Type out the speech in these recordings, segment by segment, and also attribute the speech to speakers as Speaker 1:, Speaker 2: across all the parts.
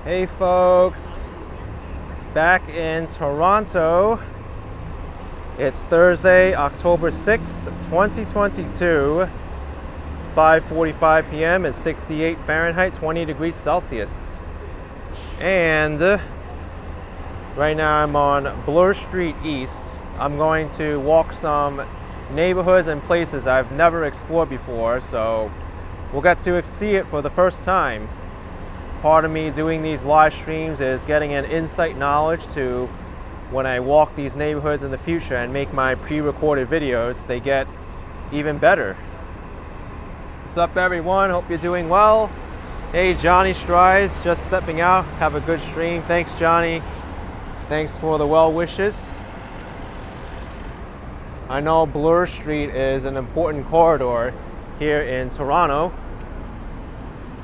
Speaker 1: Hey folks, back in Toronto. It's Thursday, October 6th, 2022, 5:45 p.m. It's 68 Fahrenheit, 20 degrees Celsius. And right now I'm on Bloor Street East. I'm going to walk some neighborhoods and places I've never explored before, so we'll get to see it for the first time. Part of me doing these live streams is getting an insight knowledge to when I walk these neighborhoods in the future and make my pre-recorded videos, they get even better. What's up everyone? Hope you're doing well. Hey, Johnny Strides just stepping out. Have a good stream. Thanks, Johnny. Thanks for the well wishes. I know Bloor Street is an important corridor here in Toronto.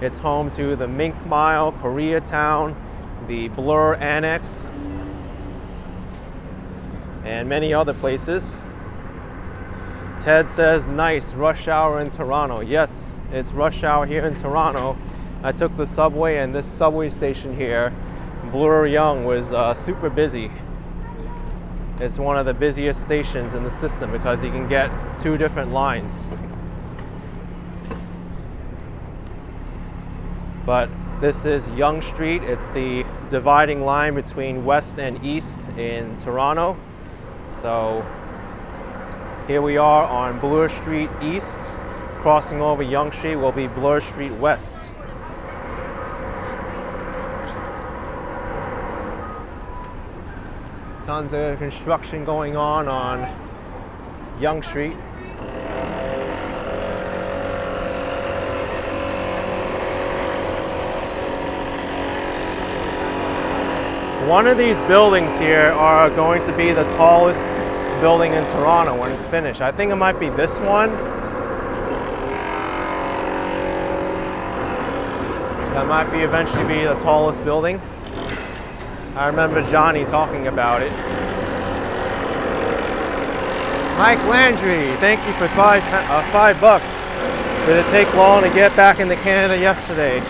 Speaker 1: It's home to the Mink Mile, Koreatown, the Bloor Annex, and many other places. Ted says, nice, rush hour in Toronto. Yes, it's rush hour here in Toronto. I took the subway, and this subway station here, Bloor Yonge, was super busy. It's one of the busiest stations in the system because you can get two different lines. But this is Yonge Street. It's the dividing line between west and east in Toronto. So here we are on Bloor Street East. Crossing over Yonge Street will be Bloor Street West. Tons of construction going on Yonge Street. One of these buildings here are going to be the tallest building in Toronto when it's finished. I think it might be this one. That might be eventually be the tallest building. I remember Johnny talking about it. Mike Landry, thank you for $5. Did it take long to get back into Canada yesterday?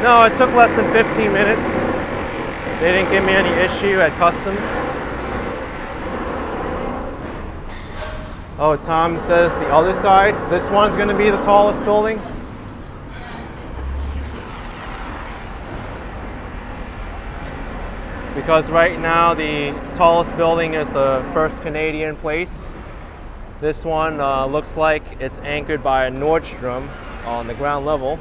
Speaker 1: No, it took less than 15 minutes. They didn't give me any issue at customs. Oh, Tom says the other side. This one's going to be the tallest building. Because right now the tallest building is the First Canadian Place. This one looks like it's anchored by a Nordstrom on the ground level.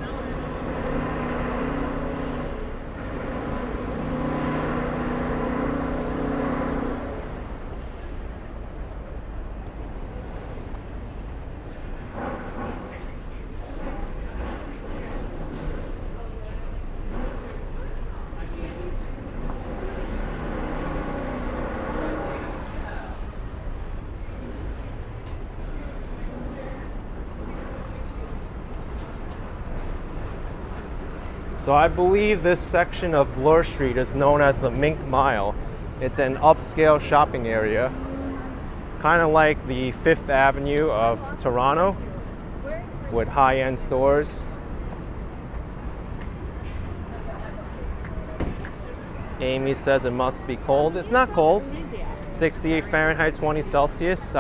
Speaker 1: So I believe this section of Bloor Street is known as the Mink Mile. It's an upscale shopping area, kind of like the 5th Avenue of Toronto, with high-end stores. Amy says it must be cold. It's not cold. 68 Fahrenheit, 20 Celsius.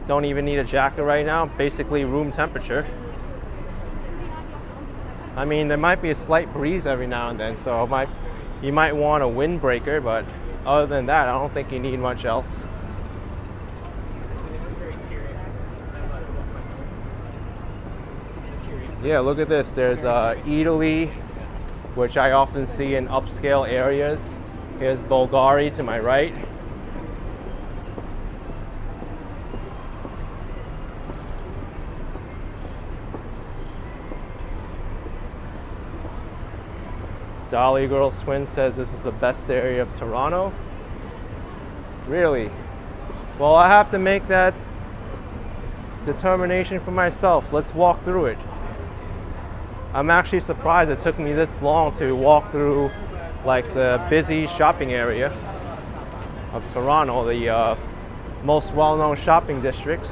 Speaker 1: Don't even need a jacket right now. Basically room temperature. I mean, there might be a slight breeze every now and then, so you might want a windbreaker, but other than that, I don't think you need much else. Yeah, look at this. There's Italy, which I often see in upscale areas. Here's Bulgari to my right. Dolly Girl Swin says this is the best area of Toronto. Really? Well, I have to make that determination for myself. Let's walk through it. I'm actually surprised it took me this long to walk through like the busy shopping area of Toronto, the most well-known shopping district.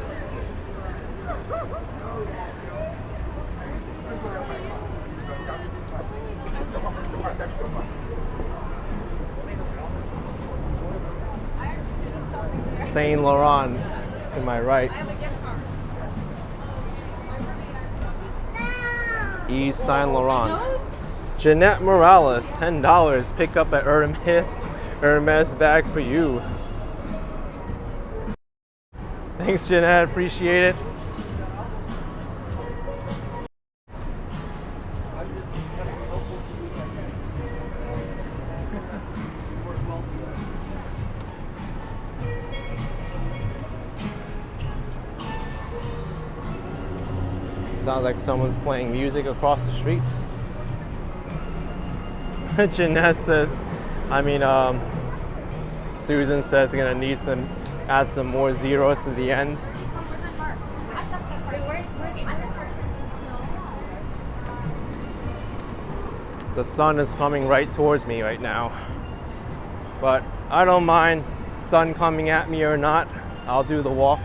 Speaker 1: Saint Laurent to my right. Yves Saint Laurent. Jeanette Morales, $10. Pick up an Hermes bag for you. Thanks, Jeanette. Appreciate it. Sounds like someone's playing music across the streets. Jeanette says, Susan says you're gonna need add some more zeros to the end. The sun is coming right towards me right now, but I don't mind sun coming at me or not. I'll do the walk.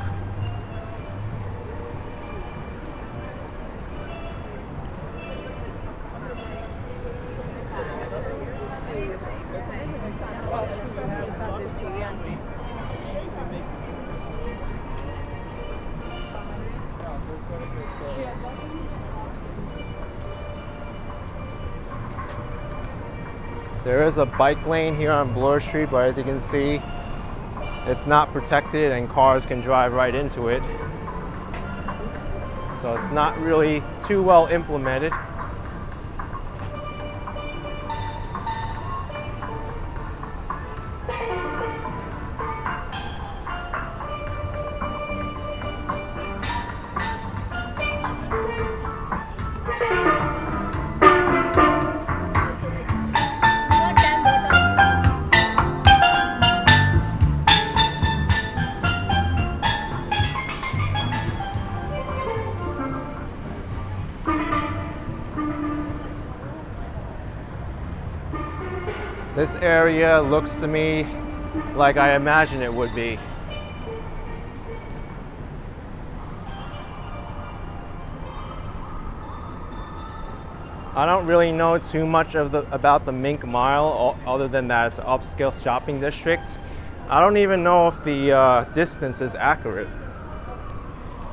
Speaker 1: There is a bike lane here on Bloor Street, but as you can see, it's not protected and cars can drive right into it. So it's not really too well implemented. This area looks to me like I imagine it would be. I don't really know too much about the Mink Mile, other than that it's an upscale shopping district. I don't even know if the distance is accurate.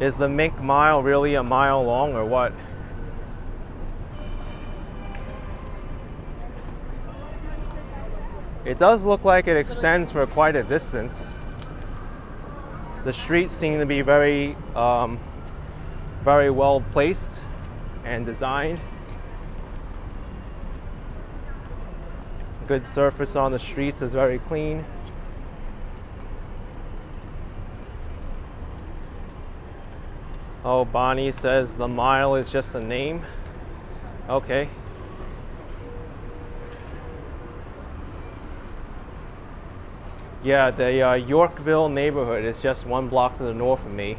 Speaker 1: Is the Mink Mile really a mile long or what? It does look like it extends for quite a distance. The streets seem to be very well placed and designed. Good surface on the streets, is very clean. Oh, Bonnie says the mile is just a name. Okay. Yeah, the Yorkville neighborhood is just 1 block to the north of me.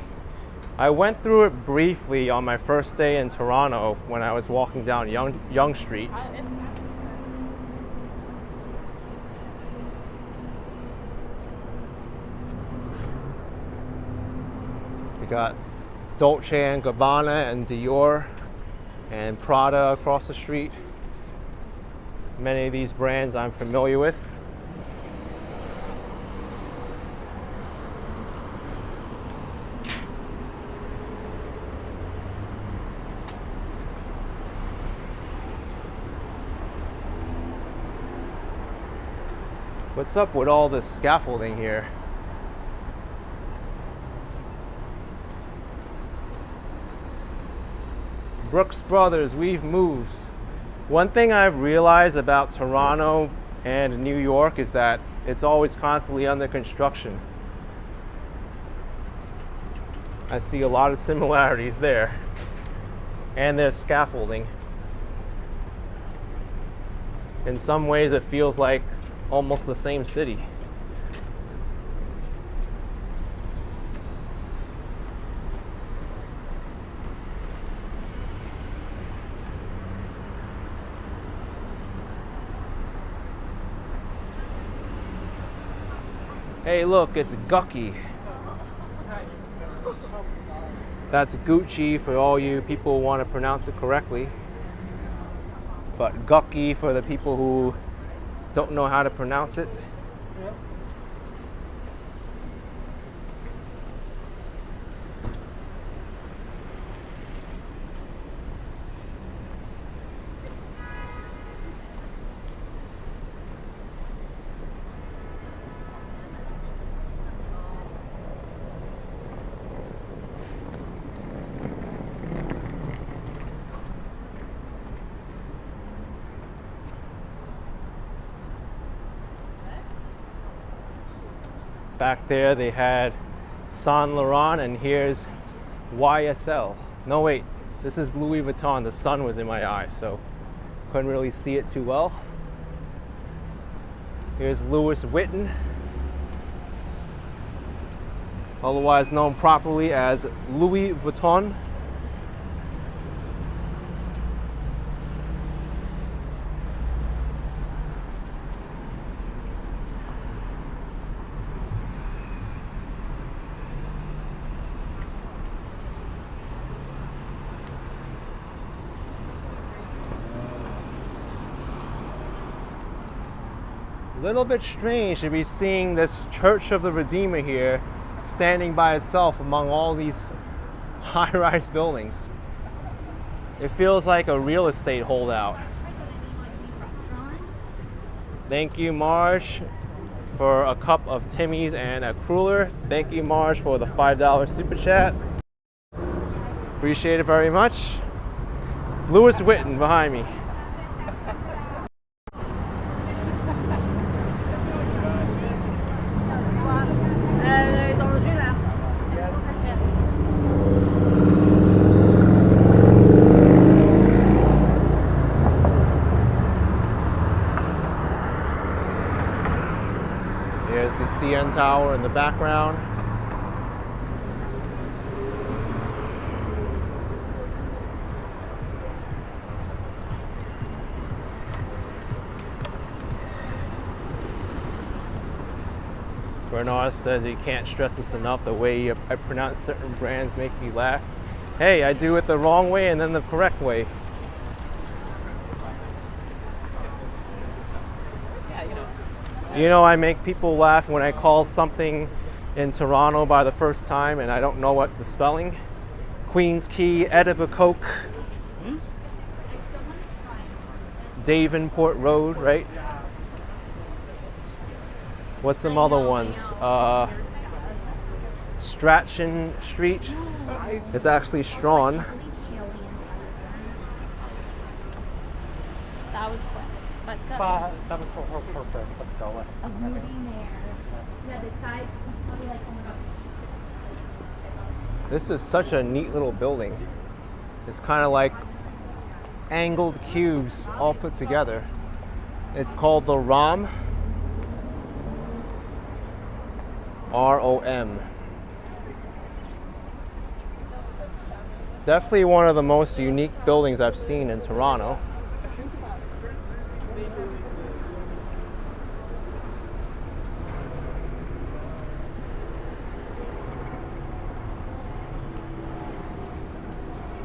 Speaker 1: I went through it briefly on my first day in Toronto when I was walking down Yonge Street. We got Dolce & Gabbana and Dior and Prada across the street. Many of these brands I'm familiar with. What's up with all this scaffolding here? Brooks Brothers, we've moved. One thing I've realized about Toronto and New York is that it's always constantly under construction. I see a lot of similarities there. And there's scaffolding. In some ways it feels like almost the same city. Hey, look, it's Gucky. That's Gucci for all you people who want to pronounce it correctly. But Gucky for the people who don't know how to pronounce it. Back there they had Saint Laurent, and here's YSL. No wait, this is Louis Vuitton. The sun was in my eye, so couldn't really see it too well. Here's Louis Vuitton, otherwise known properly as Louis Vuitton. Little bit strange to be seeing this Church of the Redeemer here standing by itself among all these high-rise buildings. It feels like a real estate holdout. Thank you, Marge, for a cup of Timmy's and a cruller. Thank you, Marge, for the $5 super chat. Appreciate it very much. Louis Vuitton behind me. There's the CN Tower in the background. Bernard says you can't stress this enough, the way I pronounce certain brands make me laugh. Hey, I do it the wrong way and then the correct way. You know, I make people laugh when I call something in Toronto by the first time and I don't know what the spelling. Queens Quay, Etobicoke, Davenport Road, right? What's some other ones? Strachan Street. It's actually Strawn.
Speaker 2: That was quick, but good.
Speaker 3: That was for her purpose of going.
Speaker 2: Of moving there. Yeah, the side was probably like, oh my God.
Speaker 1: This is such a neat little building. It's kind of like angled cubes all put together. It's called the ROM. ROM. Definitely one of the most unique buildings I've seen in Toronto.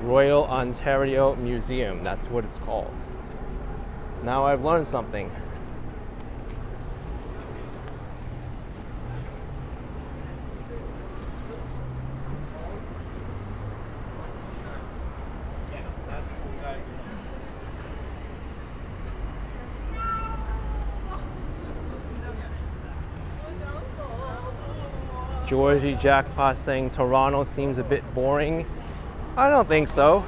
Speaker 1: Royal Ontario Museum, that's what it's called. Now I've learned something. Georgie Jackpot saying Toronto seems a bit boring. I don't think so.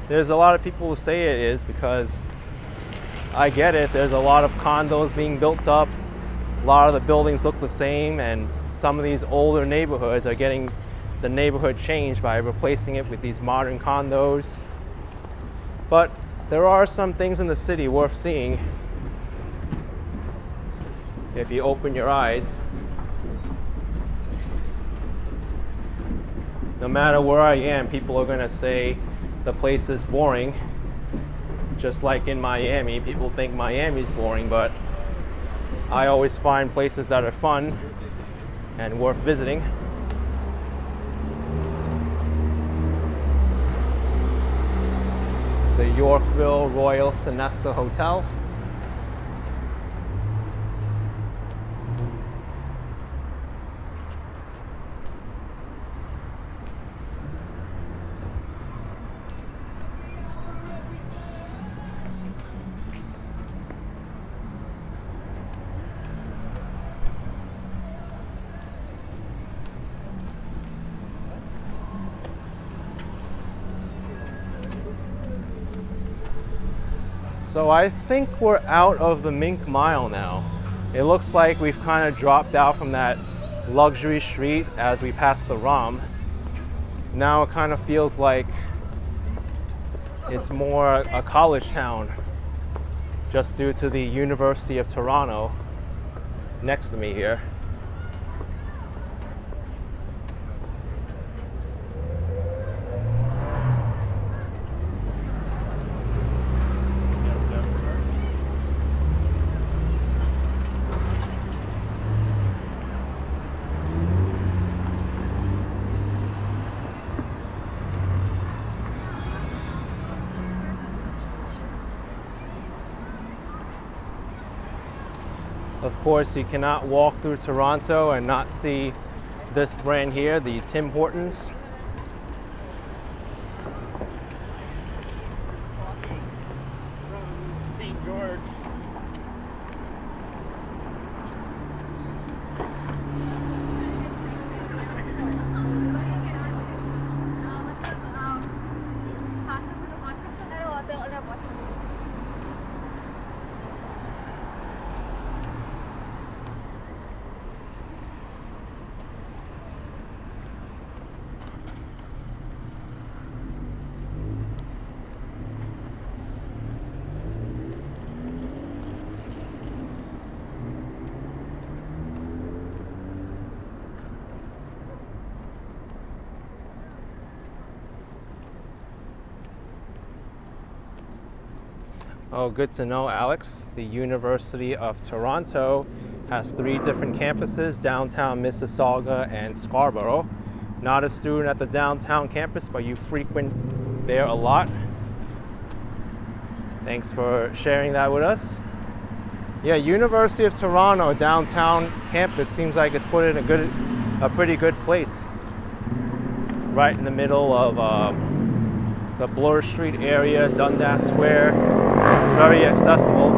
Speaker 1: There's a lot of people who say it is because I get it. There's a lot of condos being built up. A lot of the buildings look the same, and some of these older neighborhoods are getting the neighborhood changed by replacing it with these modern condos. But there are some things in the city worth seeing if you open your eyes. No matter where I am, people are gonna say the place is boring. Just like in Miami, people think Miami's boring, but I always find places that are fun and worth visiting. The Yorkville Royal Sonesta Hotel. So I think we're out of the Mink Mile now. It looks like we've kind of dropped out from that luxury street as we pass the ROM. Now it kind of feels like it's more a college town, just due to the University of Toronto next to me here. Of course, you cannot walk through Toronto and not see this brand here, the Tim Hortons.
Speaker 3: St. George.
Speaker 1: Oh, good to know, Alex. The University of Toronto has 3 different campuses, downtown Mississauga and Scarborough. Not a student at the downtown campus, but you frequent there a lot. Thanks for sharing that with us. Yeah, University of Toronto downtown campus seems like it's put in a pretty good place. Right in the middle of the Bloor Street area, Dundas Square. It's very accessible.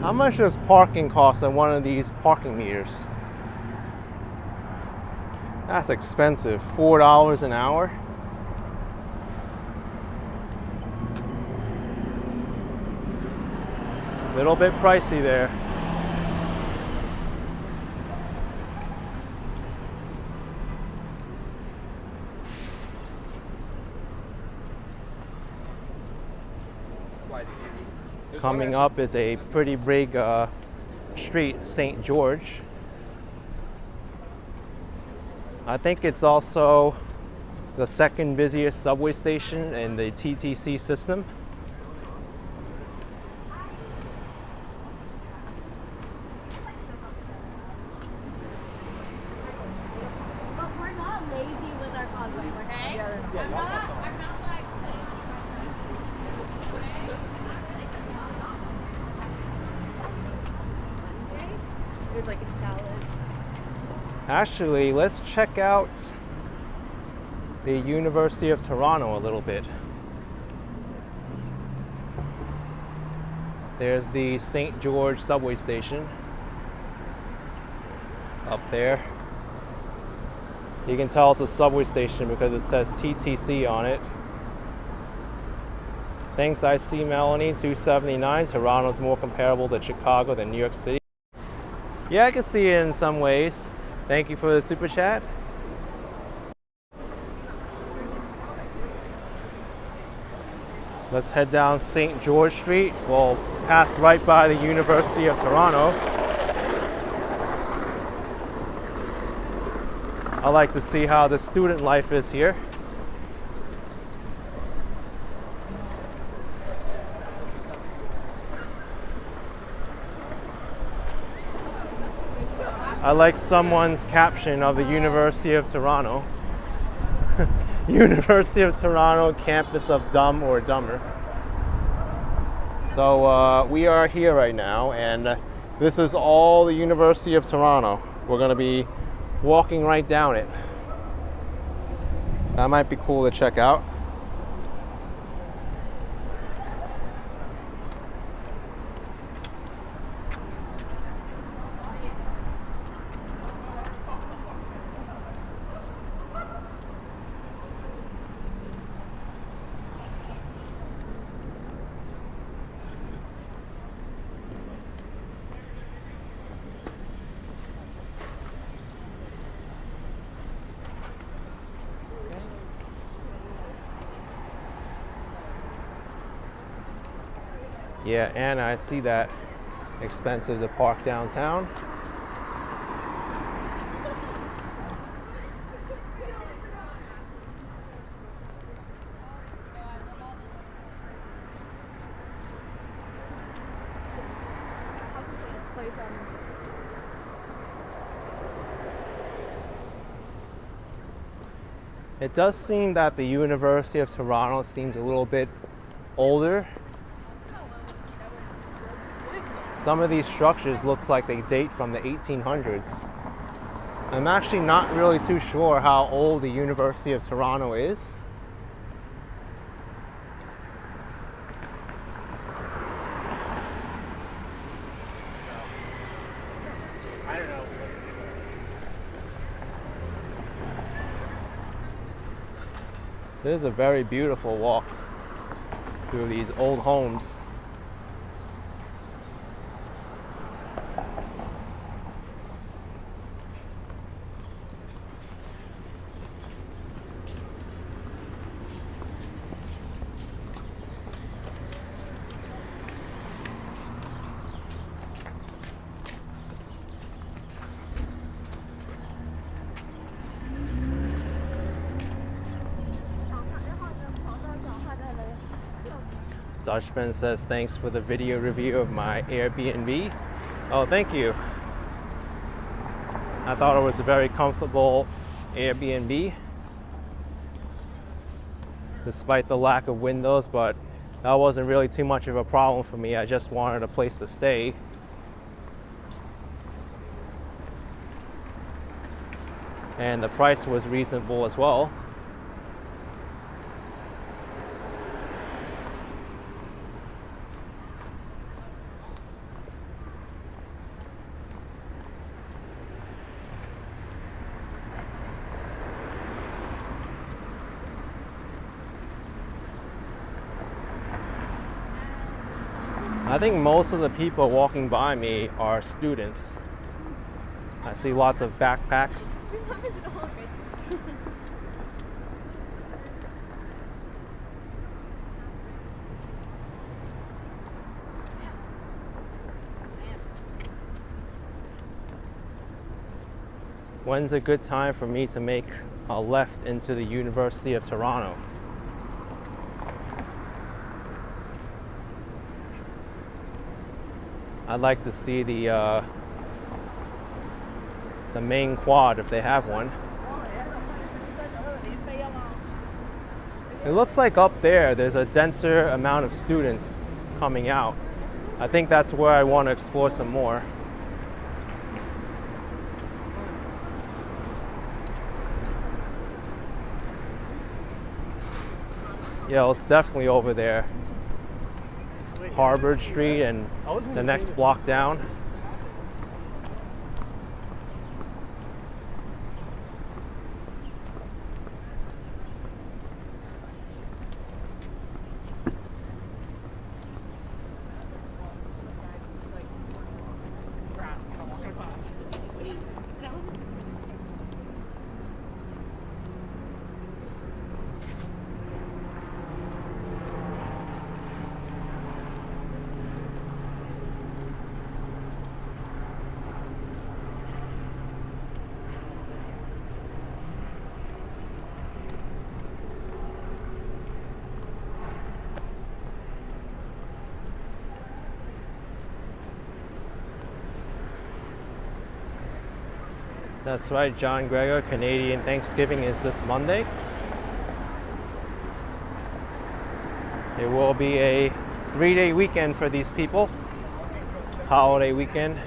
Speaker 1: How much does parking cost on one of these parking meters? That's expensive, $4 an hour. Little bit pricey there. Coming up is a pretty big street, St. George. I think it's also the second busiest subway station in the TTC system.
Speaker 2: But we're not lazy with our puzzles, okay? I'm not like there's like a salad.
Speaker 1: Actually, let's check out the University of Toronto a little bit. There's the St. George subway station up there. You can tell it's a subway station because it says TTC on it. Thanks, I see Melanie, 279. Toronto's more comparable to Chicago than New York City. Yeah, I can see it in some ways. Thank you for the super chat. Let's head down St. George Street. We'll pass right by the University of Toronto. I like to see how the student life is here. I like someone's caption of the University of Toronto. University of Toronto, campus of dumb or dumber. So we are here right now, and this is all the University of Toronto. We're going to be walking right down it. That might be cool to check out. Yeah, and I see that expensive to park downtown. It does seem that the University of Toronto seems a little bit older. Some of these structures look like they date from the 1800s. I'm actually not really too sure how old the University of Toronto is. This is a very beautiful walk through these old homes. Dutchman says, thanks for the video review of my Airbnb. Oh, thank you. I thought it was a very comfortable Airbnb, despite the lack of windows, but that wasn't really too much of a problem for me. I just wanted a place to stay. And the price was reasonable as well. I think most of the people walking by me are students. I see lots of backpacks. When's a good time for me to make a left into the University of Toronto? I'd like to see the main quad if they have one. It looks like up there's a denser amount of students coming out. I think that's where I want to explore some more. Yeah, it's definitely over there. Harvard Street and the next block down. That's right, John Gregor. Canadian Thanksgiving is this Monday. It will be a 3-day weekend for these people. Holiday weekend.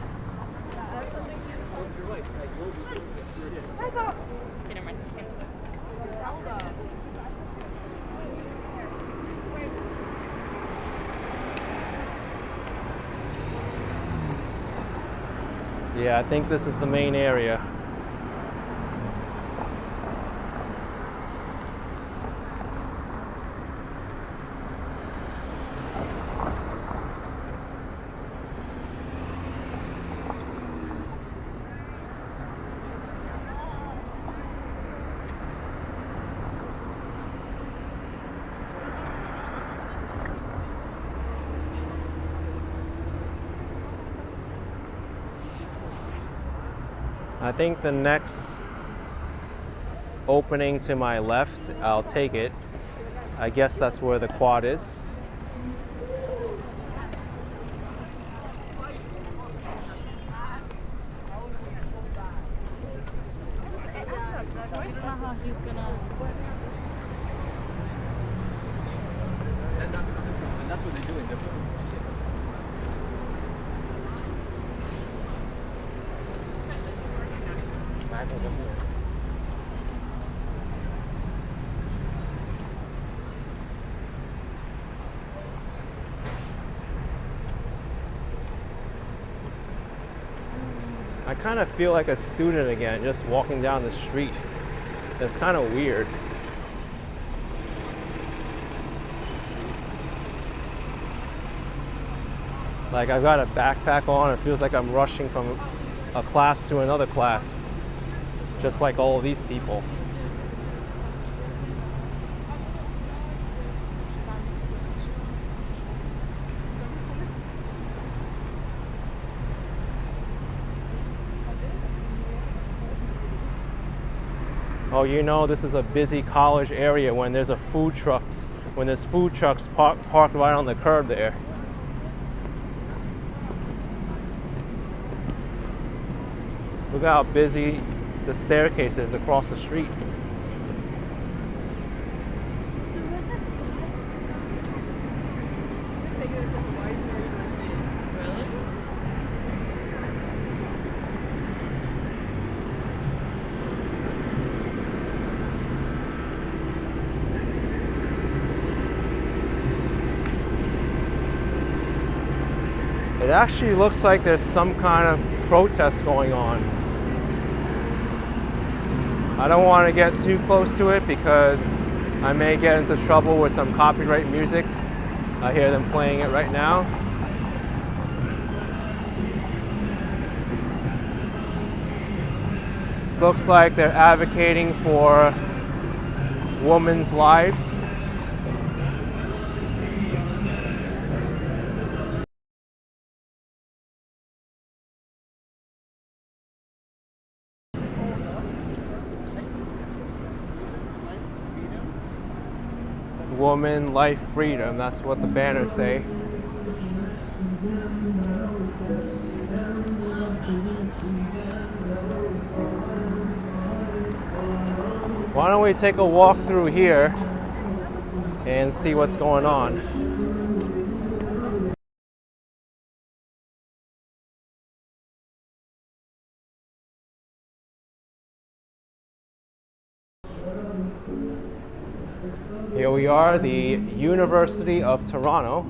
Speaker 1: Yeah, I think this is the main area. I think the next opening to my left, I'll take it. I guess that's where the quad is.
Speaker 4: That's what they're doing.
Speaker 1: I kind of feel like a student again, just walking down the street. It's kind of weird. Like I've got a backpack on, it feels like I'm rushing from a class to another class, just like all of these people. Oh, you know, this is a busy college area when there's food trucks parked right on the curb there. Look how busy the staircase is across the street. It actually looks like there's some kind of protest going on. I don't want to get too close to it because I may get into trouble with some copyright music. I hear them playing it right now. This looks like they're advocating for women's lives. Woman, life, freedom. That's what the banners say. Why don't we take a walk through here and see what's going on? Here we are, the University of Toronto.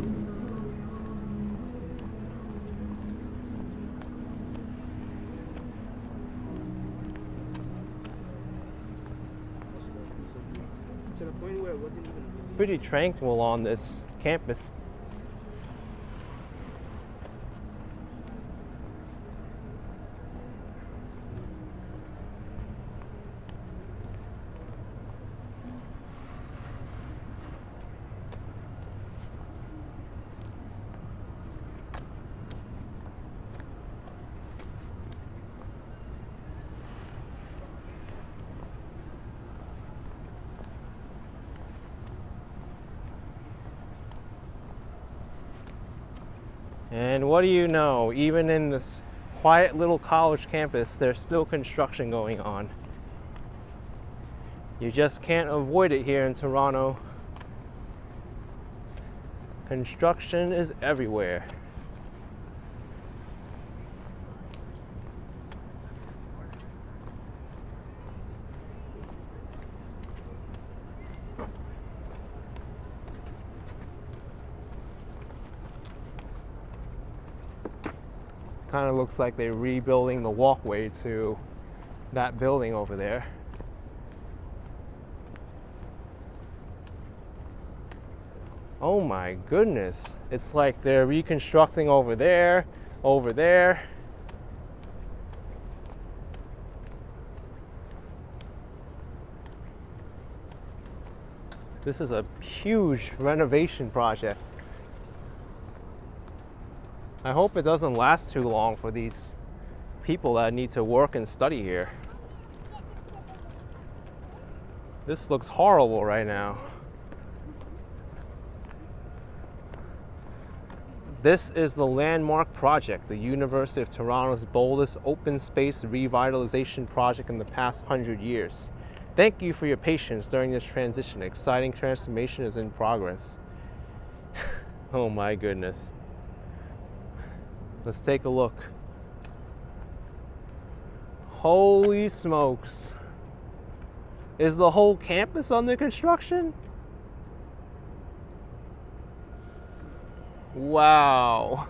Speaker 5: To the point where it wasn't even
Speaker 1: Pretty tranquil on this campus. And what do you know, even in this quiet little college campus, there's still construction going on. You just can't avoid it here in Toronto. Construction is everywhere. Kind of looks like they're rebuilding the walkway to that building over there. Oh my goodness. It's like they're reconstructing over there, over there. This is a huge renovation project. I hope it doesn't last too long for these people that need to work and study here. This looks horrible right now. This is the landmark project, the University of Toronto's boldest open space revitalization project in the past 100 years. Thank you for your patience during this transition. Exciting transformation is in progress. Oh my goodness. Let's take a look. Holy smokes. Is the whole campus under construction? Wow.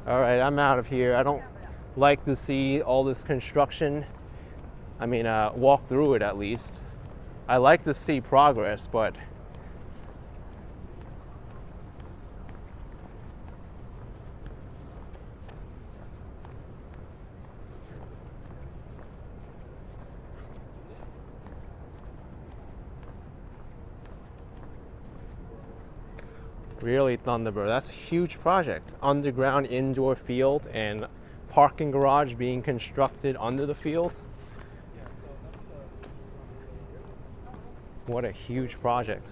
Speaker 1: All right, I'm out of here. I don't like to see all this construction. I mean, walk through it at least. I like to see progress, but really, Thunderbird, that's a huge project. Underground indoor field and parking garage being constructed under the field. What a huge project.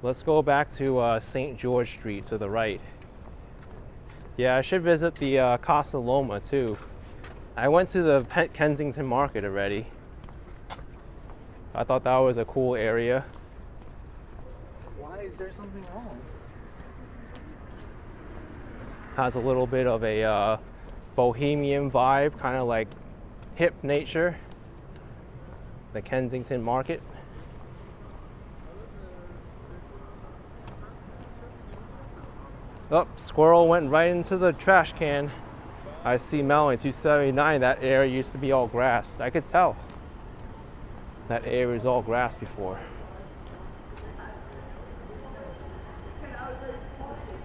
Speaker 1: Let's go back to St. George Street to the right. Yeah, I should visit the Casa Loma too. I went to the Kensington Market already. I thought that was a cool area.
Speaker 3: Why is there something wrong?
Speaker 1: Has a little bit of a bohemian vibe, kind of like hip nature. The Kensington Market. Oh, squirrel went right into the trash can. I see Melanie 279. That area used to be all grass. I could tell. That area was all grass before.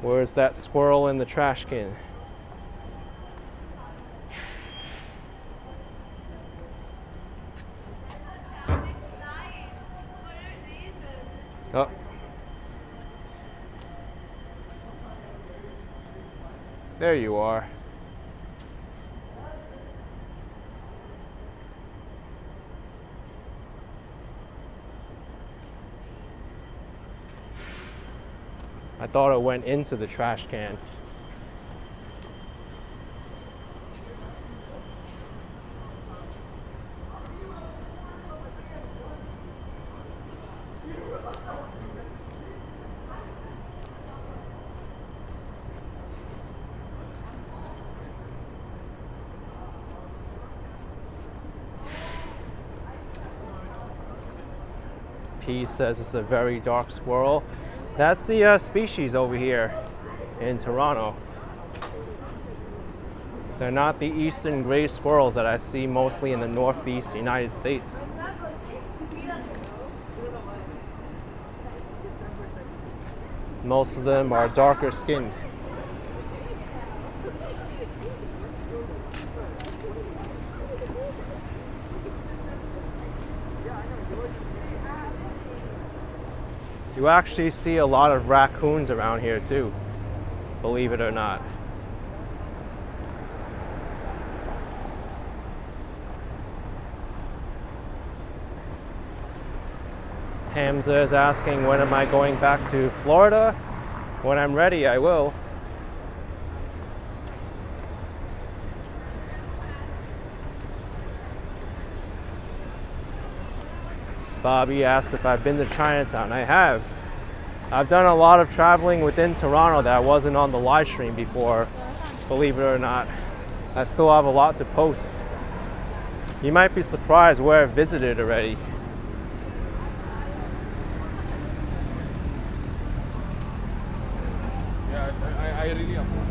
Speaker 1: Where's that squirrel in the trash can? Oh. There you are. I thought it went into the trash can. P says it's a very dark squirrel. That's the species over here in Toronto. They're not the eastern gray squirrels that I see mostly in the northeast United States. Most of them are darker skinned. You actually see a lot of raccoons around here too, believe it or not. Hamza is asking, when am I going back to Florida? When I'm ready, I will. Bobby asked if I've been to Chinatown. I have. I've done a lot of traveling within Toronto that wasn't on the live stream before, believe it or not. I still have a lot to post. You might be surprised where I've visited already.
Speaker 4: Yeah, I really approve.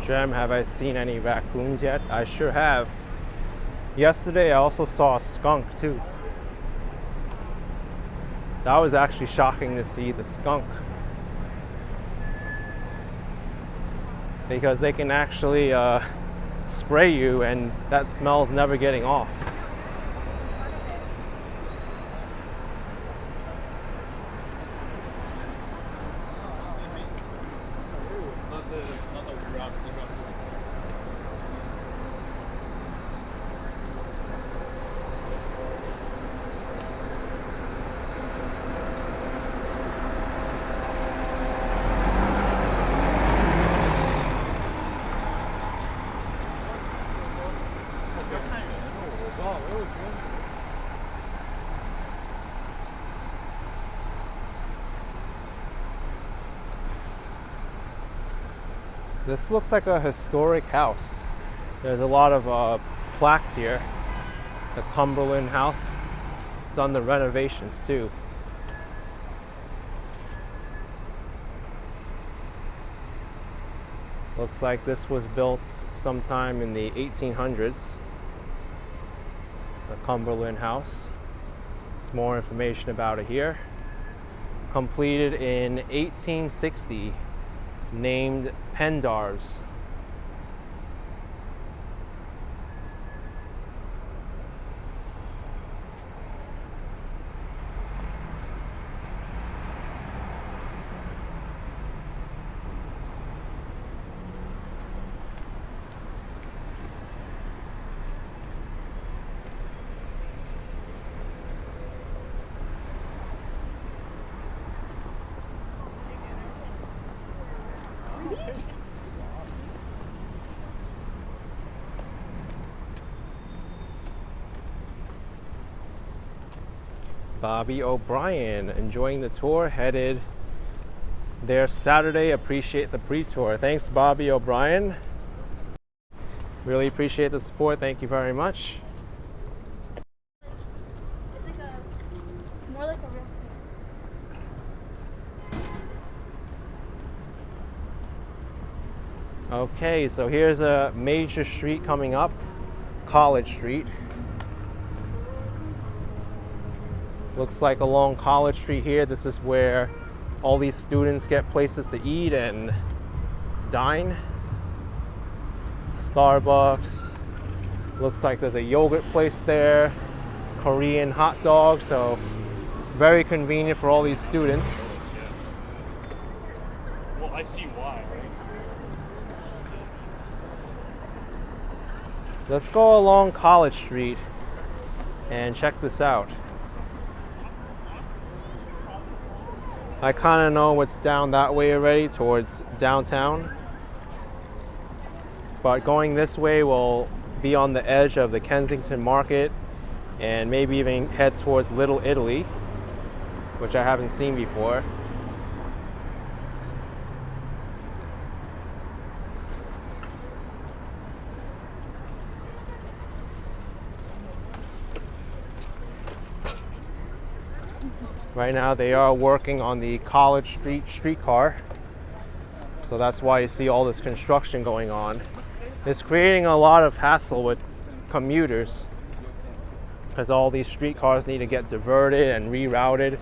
Speaker 1: Jem, have I seen any raccoons yet? I sure have. Yesterday I also saw a skunk too. That was actually shocking to see the skunk. Because they can actually spray you and that smell's never getting off. This looks like a historic house. There's a lot of plaques here. The Cumberland House. It's on the renovations too. Looks like this was built sometime in the 1800s. The Cumberland House. There's more information about it here. Completed in 1860. Named Pendars. Bobby O'Brien enjoying the tour, headed there Saturday. Appreciate the pre-tour. Thanks, Bobby O'Brien. Really appreciate the support. Thank you very much.
Speaker 2: It's like a more like a real.
Speaker 1: Okay, so here's a major street coming up, College Street. Looks like along College Street here, this is where all these students get places to eat and dine. Starbucks. Looks like there's a yogurt place there. Korean hot dog, so very convenient for all these students.
Speaker 4: Well, I see why, right?
Speaker 1: Let's go along College Street and check this out. I kind of know what's down that way already towards downtown. But going this way will be on the edge of the Kensington Market and maybe even head towards Little Italy, which I haven't seen before. Right now they are working on the College Street streetcar, so that's why you see all this construction going on. It's creating a lot of hassle with commuters because all these streetcars need to get diverted and rerouted.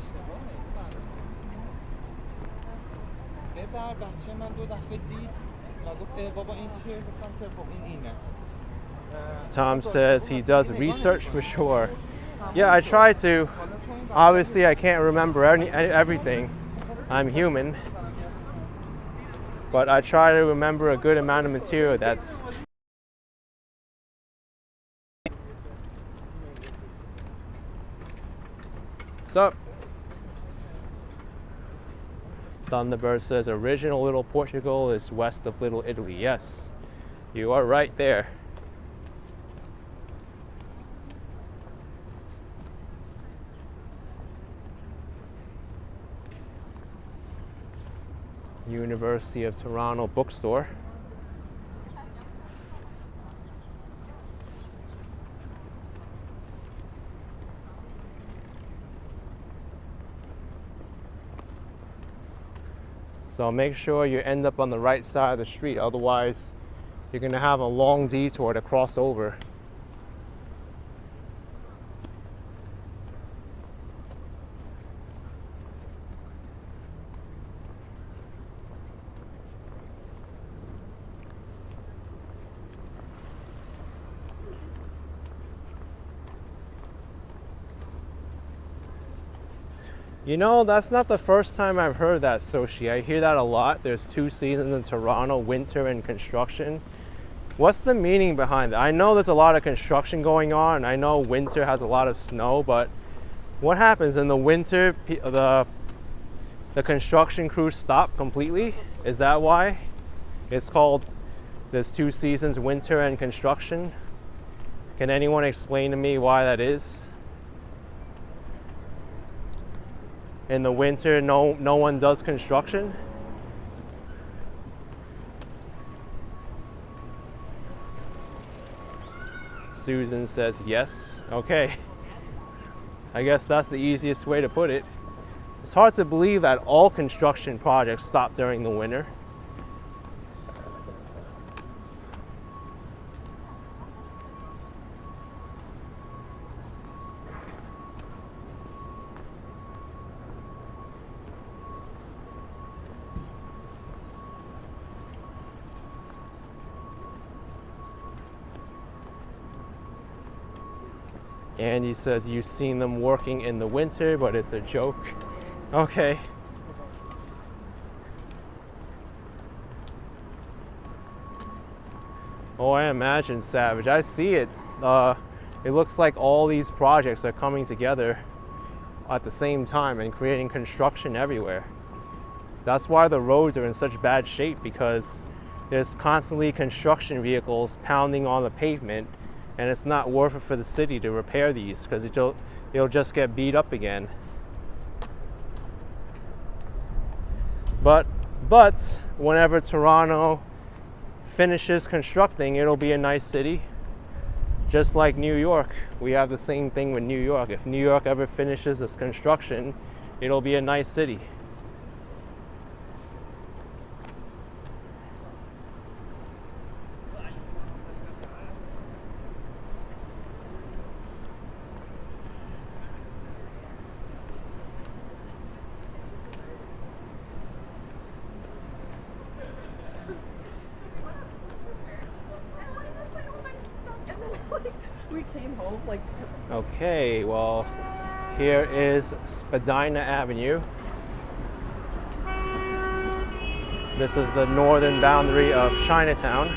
Speaker 1: Tom says he does research for sure. Yeah, I try to. Obviously, I can't remember everything. I'm human. But I try to remember a good amount of material that's... What's up? Thunderbird says original Little Portugal is west of Little Italy. Yes, you are right there. University of Toronto bookstore. So make sure you end up on the right side of the street, otherwise you're gonna have a long detour to cross over. You know, that's not the first time I've heard that, Soshi. I hear that a lot. There's 2 seasons in Toronto, winter and construction. What's the meaning behind that? I know there's a lot of construction going on. I know winter has a lot of snow, but what happens in the winter? The construction crews stop completely? Is that why it's called, there's 2 seasons, winter and construction? Can anyone explain to me why that is? In the winter, no one does construction? Susan says yes. Okay. I guess that's the easiest way to put it. It's hard to believe that all construction projects stop during the winter. Andy says you've seen them working in the winter, but it's a joke. Okay. Oh, I imagine, Savage. I see it. It looks like all these projects are coming together at the same time and creating construction everywhere. That's why the roads are in such bad shape, because there's constantly construction vehicles pounding on the pavement, and it's not worth it for the city to repair these because it'll just get beat up again. But whenever Toronto finishes constructing, it'll be a nice city. Just like New York, we have the same thing with New York. If New York ever finishes its construction, it'll be a nice city.
Speaker 6: We came home like.
Speaker 1: Okay, well, here is Spadina Avenue. This is the northern boundary of Chinatown.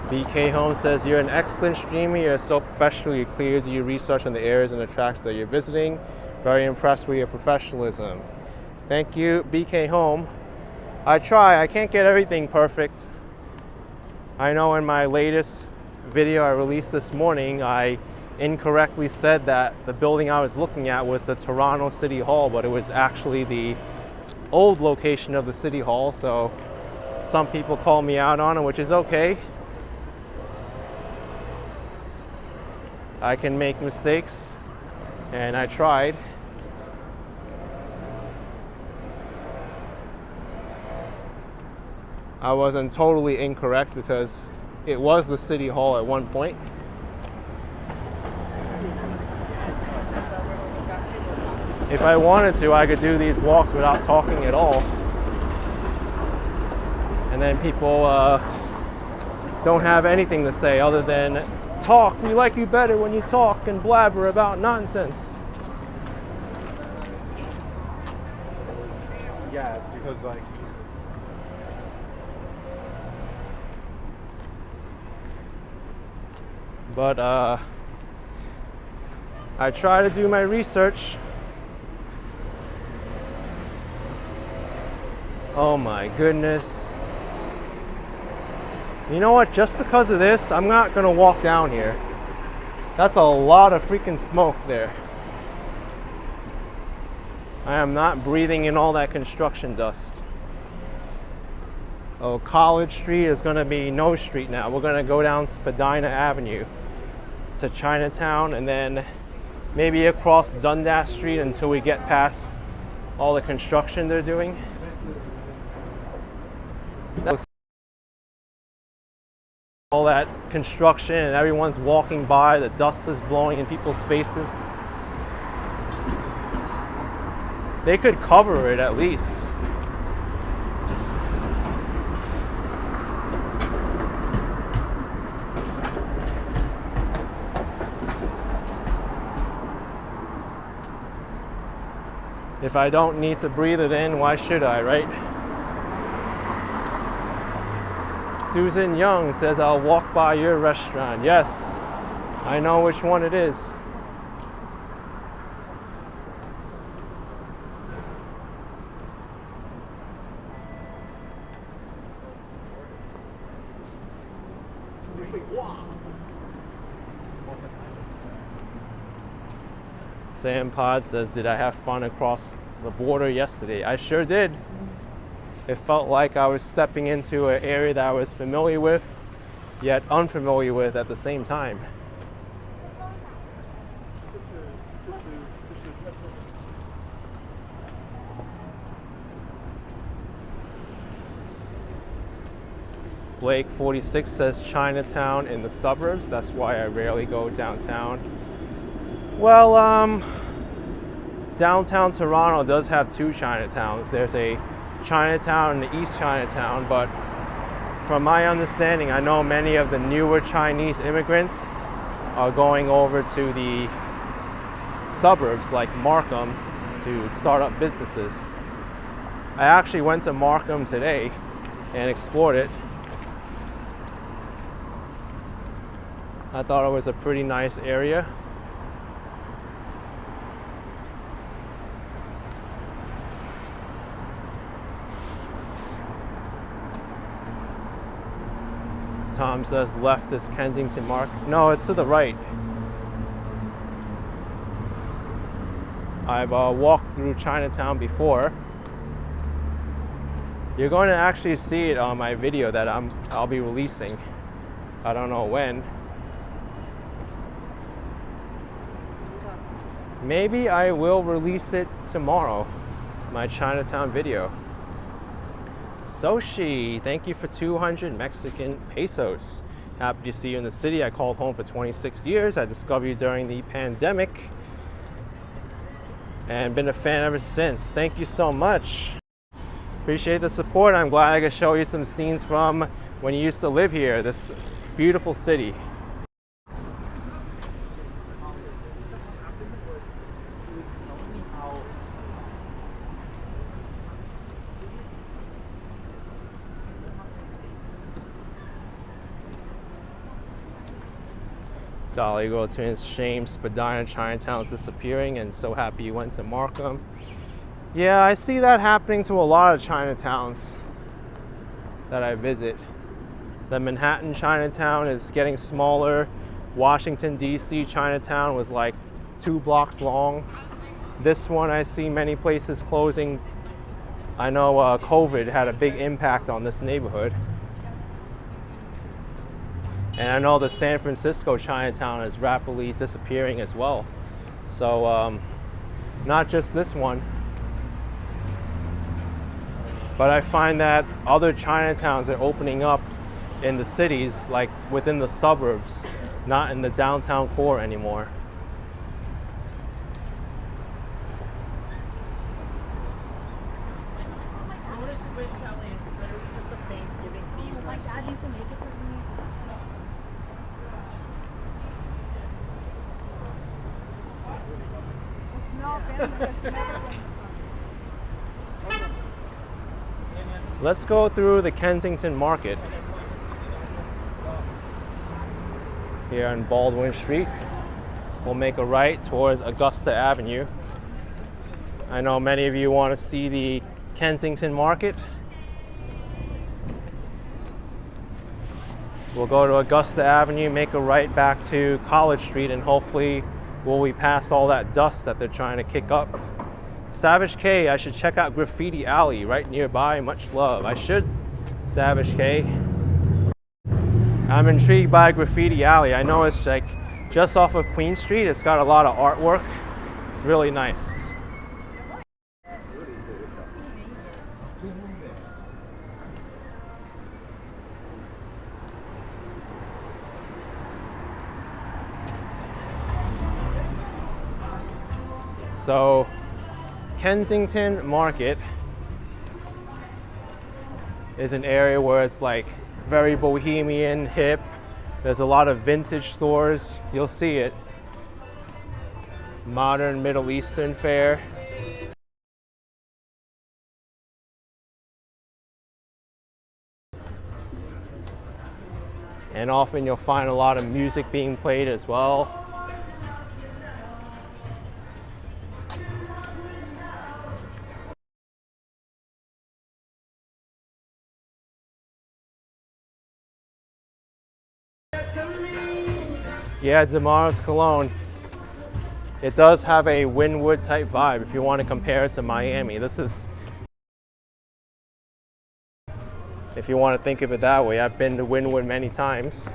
Speaker 1: BK Home says, you're an excellent streamer. You're so professionally clear. Do you research on the areas and attractions that you're visiting? Very impressed with your professionalism. Thank you, BK Home. I try. I can't get everything perfect. I know in my latest video I released this morning, I incorrectly said that the building I was looking at was the Toronto City Hall, but it was actually the old location of the City Hall. So some people call me out on it, which is okay. I can make mistakes, and I tried. I wasn't totally incorrect because it was the City Hall at one point. If I wanted to, I could do these walks without talking at all. And then people don't have anything to say other than, talk, we like you better when you talk and blabber about nonsense.
Speaker 3: Yeah, it's because like
Speaker 1: but I try to do my research. Oh my goodness. You know what? Just because of this, I'm not gonna walk down here. That's a lot of freaking smoke there. I am not breathing in all that construction dust. Oh, College Street is gonna be no street now. We're gonna go down Spadina Avenue to Chinatown and then maybe across Dundas Street until we get past all the construction they're doing. All that construction and everyone's walking by, the dust is blowing in people's faces. They could cover it at least. If I don't need to breathe it in, why should I, right? Susan Young says, I'll walk by your restaurant. Yes, I know which one it is. Sam Pod says, did I have fun across the border yesterday? I sure did. It felt like I was stepping into an area that I was familiar with, yet unfamiliar with at the same time. Blake 46 says Chinatown in the suburbs. That's why I rarely go downtown. Well, downtown Toronto does have two Chinatowns. There's a Chinatown and the East Chinatown, but from my understanding, I know many of the newer Chinese immigrants are going over to the suburbs like Markham to start up businesses. I actually went to Markham today and explored it. I thought it was a pretty nice area. Tom says left is Kensington Market. No, it's to the right. I've walked through Chinatown before. You're going to actually see it on my video that I'll be releasing. I don't know when. Maybe I will release it tomorrow, my Chinatown video. Soshi, thank you for 200 Mexican pesos. Happy to see you in the city. I called home for 26 years. I discovered you during the pandemic and been a fan ever since. Thank you so much. Appreciate the support. I'm glad I could show you some scenes from when you used to live here, this beautiful city. Dolly Girl Twins, shame Spadina Chinatown's disappearing and so happy you went to Markham. Yeah, I see that happening to a lot of Chinatowns that I visit. The Manhattan Chinatown is getting smaller. Washington DC Chinatown was like 2 blocks long. This one I see many places closing. I know COVID had a big impact on this neighborhood. And I know the San Francisco Chinatown is rapidly disappearing as well. So not just this one, but I find that other Chinatowns are opening up in the cities, like within the suburbs, not in the downtown core anymore.
Speaker 6: I want to switch chalets, but it was just a Thanksgiving theme.
Speaker 2: My dad needs to make it for me. It's not been, it's never been.
Speaker 1: Let's go through the Kensington Market here on Baldwin Street. We'll make a right towards Augusta Avenue. I know many of you want to see the Kensington Market. We'll go to Augusta Avenue, make a right back to College Street, and hopefully we'll be past all that dust that they're trying to kick up. Savage K, I should check out Graffiti Alley right nearby. Much love. I should Savage K. I'm intrigued by Graffiti Alley. I know it's like just off of Queen Street. It's got a lot of artwork. It's really nice. So, Kensington Market is an area where it's like very bohemian, hip. There's a lot of vintage stores. You'll see it. Modern Middle Eastern fare. And often you'll find a lot of music being played as well. Yeah, Damaris Cologne. It does have a Wynwood type vibe if you want to compare it to Miami. This is, if you want to think of it that way. I've been to Wynwood many times.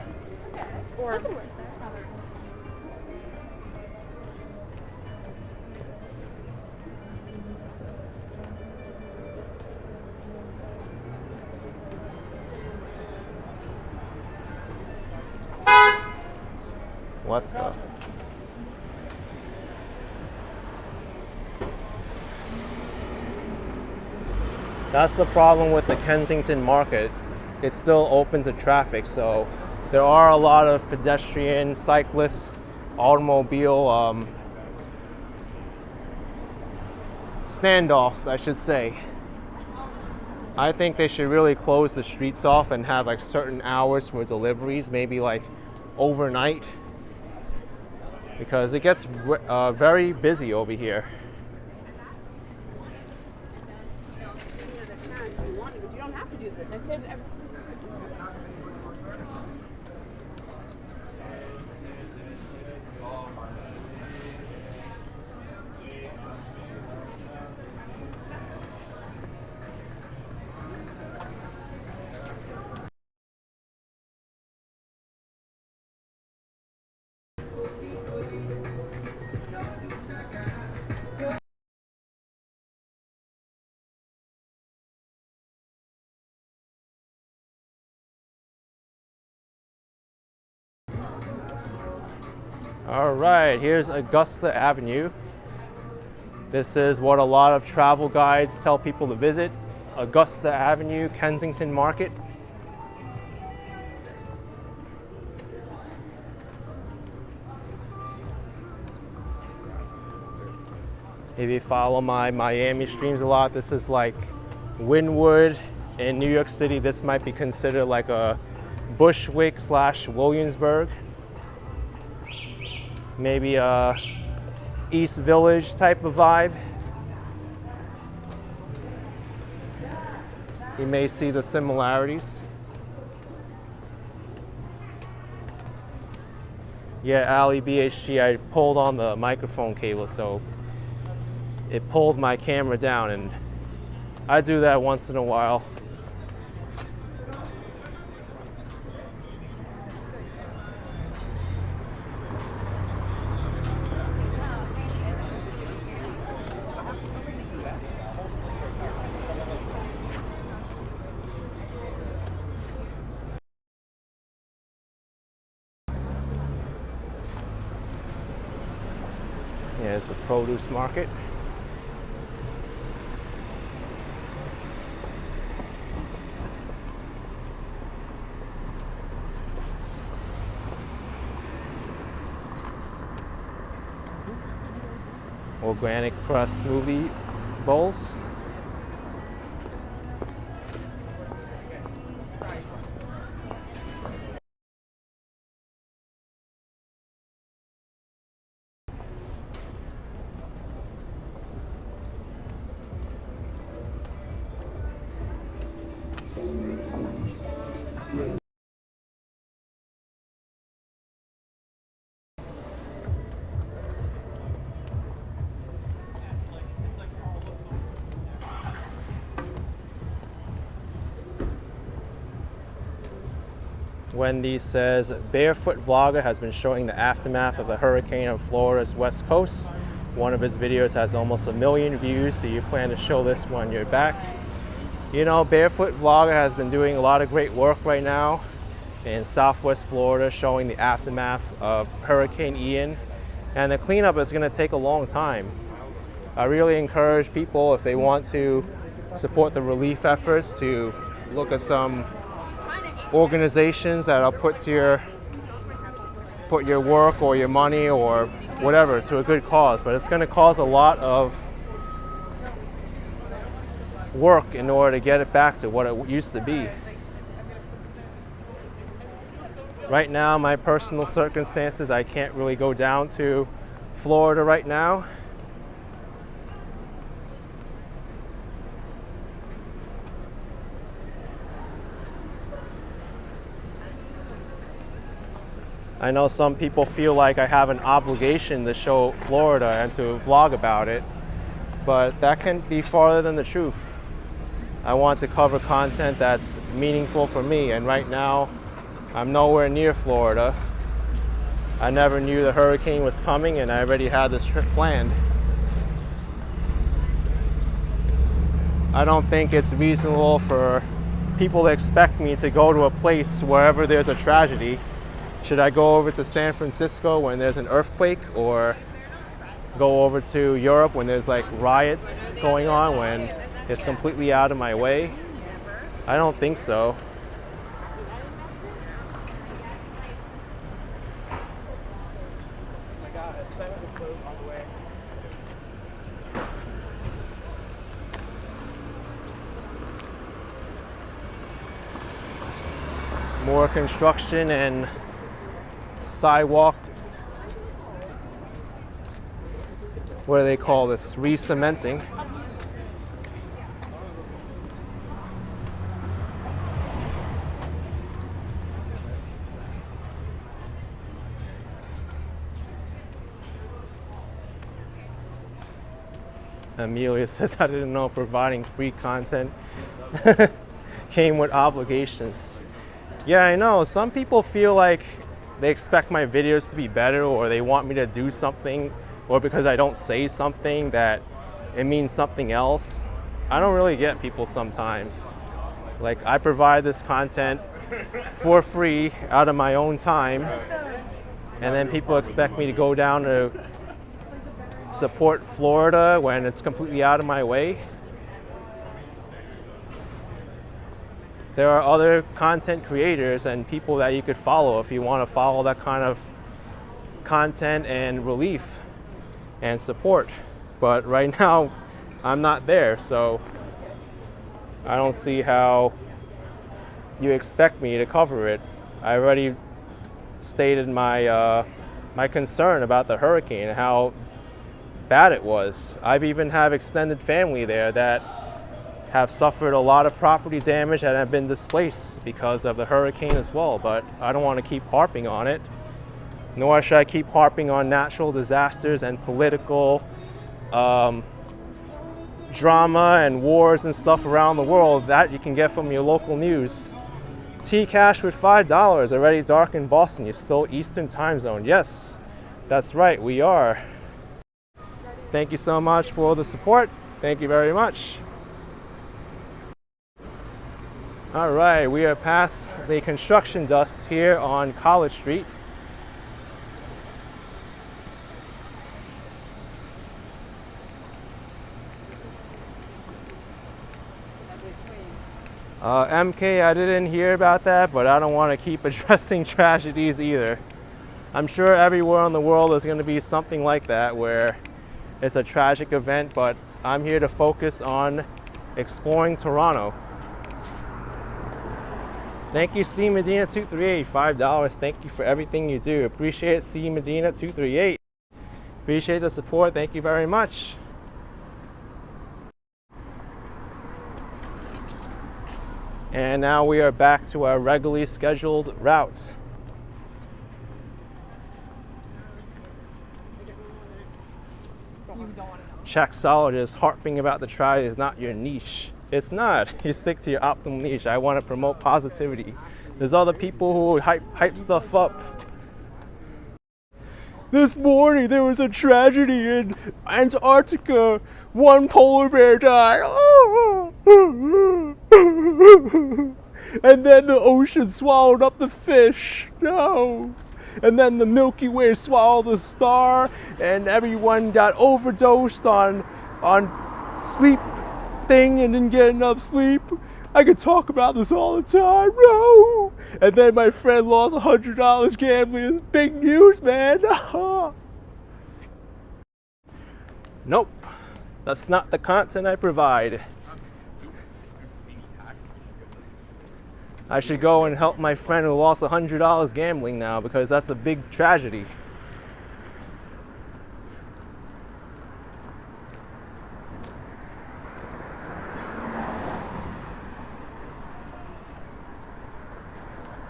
Speaker 1: What the? That's the problem with the Kensington Market. It's still open to traffic, so there are a lot of pedestrian, cyclists, automobile standoffs, I should say. I think they should really close the streets off and have like certain hours for deliveries, maybe like overnight, because it gets very busy over here. All right, here's Augusta Avenue. This is what a lot of travel guides tell people to visit. Augusta Avenue, Kensington Market. If you follow my Miami streams a lot, this is like Wynwood. In New York City, this might be considered like a Bushwick / Williamsburg. Maybe a East Village type of vibe. You may see the similarities. Yeah, Ali BHG, I pulled on the microphone cable, so it pulled my camera down, and I do that once in a while. Yeah, it's the produce market. Organic press smoothie bowls. Wendy says, barefoot vlogger has been showing the aftermath of the hurricane on Florida's west coast. One of his videos has almost 1 million views, so you plan to show this when you're back. You know, barefoot vlogger has been doing a lot of great work right now in Southwest Florida, showing the aftermath of Hurricane Ian. And the cleanup is going to take a long time. I really encourage people, if they want to support the relief efforts, to look at some organizations that will put your work or your money or whatever to a good cause. But it's going to cause a lot of work in order to get it back to what it used to be. Right now, my personal circumstances, I can't really go down to Florida right now. I know some people feel like I have an obligation to show Florida and to vlog about it, but that can be farther than the truth. I want to cover content that's meaningful for me, and right now I'm nowhere near Florida. I never knew the hurricane was coming, and I already had this trip planned. I don't think it's reasonable for people to expect me to go to a place wherever there's a tragedy. Should I go over to San Francisco when there's an earthquake, or go over to Europe when there's like riots going on, when it's completely out of my way? I don't think so. More construction and sidewalk, what do they call this? Re-cementing. Amelia says, I didn't know providing free content came with obligations. Yeah, I know. Some people feel like they expect my videos to be better, or they want me to do something, or because I don't say something that it means something else. I don't really get people sometimes. Like, I provide this content for free out of my own time, and then people expect me to go down to support Florida when it's completely out of my way. There are other content creators and people that you could follow if you want to follow that kind of content and relief and support. But right now, I'm not there, so I don't see how you expect me to cover it. I already stated my my concern about the hurricane and how bad it was. I've even have extended family there that have suffered a lot of property damage and have been displaced because of the hurricane as well, but I don't want to keep harping on it, nor should I keep harping on natural disasters and political drama and wars and stuff around the world that you can get from your local news. T-Cash with $5, already dark in Boston. You're still Eastern time zone. Yes, that's right, we are. Thank you so much for the support. Thank you very much. All right, we are past the construction dust here on College Street. MK, I didn't hear about that, but I don't want to keep addressing tragedies either. I'm sure everywhere in the world there's going to be something like that where it's a tragic event, but I'm here to focus on exploring Toronto. Thank you, C Medina 238, $5. Thank you for everything you do. Appreciate it, C Medina 238. Appreciate the support. Thank you very much. And now we are back to our regularly scheduled routes. Chaxologist, harping about the tragedy is not your niche. It's not. You stick to your optimal niche. I want to promote positivity. There's other people who hype stuff up. This morning there was a tragedy in Antarctica. One polar bear died. And then the ocean swallowed up the fish. No. And then the Milky Way swallowed the star, and everyone got overdosed on sleep thing and didn't get enough sleep. I could talk about this all the time. No. And then my friend lost $100 gambling. It's big news, man. Nope. That's not the content I provide. I should go and help my friend who lost $100 gambling now, because that's a big tragedy.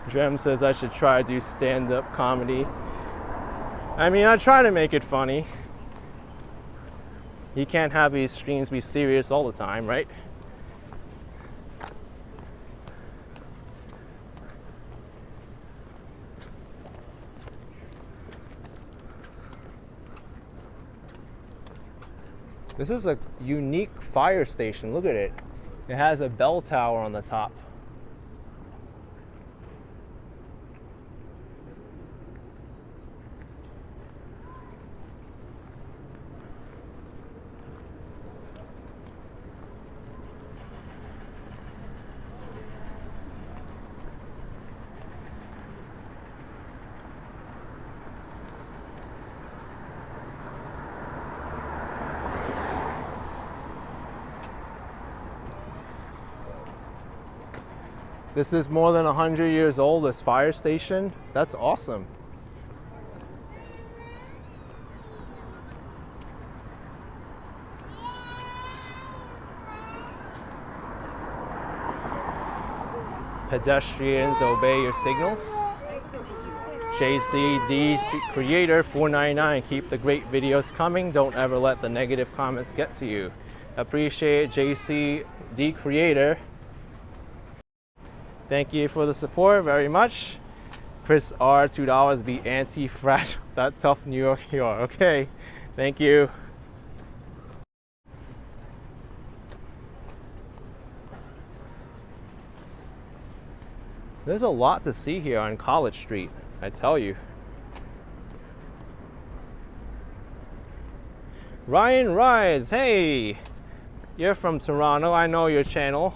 Speaker 1: Jem says I should try to do stand-up comedy. I mean, I try to make it funny. You can't have these streams be serious all the time, right? This is a unique fire station. Look at it. It has a bell tower on the top. This is more than 100 years old, this fire station. That's awesome. Pedestrians, obey your signals. JCD Creator 499, keep the great videos coming. Don't ever let the negative comments get to you. Appreciate JCD Creator. Thank you for the support very much. Chris R, $2, be anti-frat. That tough New York you are. Okay, thank you. There's a lot to see here on College Street, I tell you. Ryan Rise, hey! You're from Toronto, I know your channel.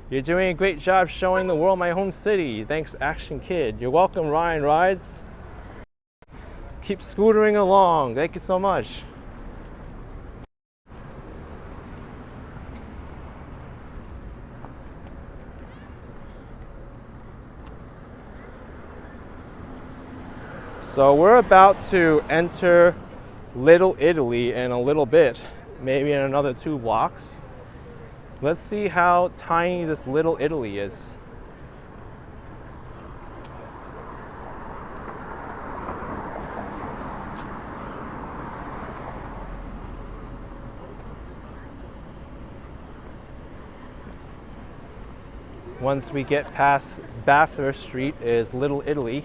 Speaker 1: You're doing a great job showing the world my home city. Thanks, Action Kid. You're welcome, Ryan Rides. Keep scootering along. Thank you so much. So we're about to enter Little Italy in a little bit, maybe in another 2 blocks. Let's see how tiny this Little Italy is. Once we get past Bathurst Street is Little Italy.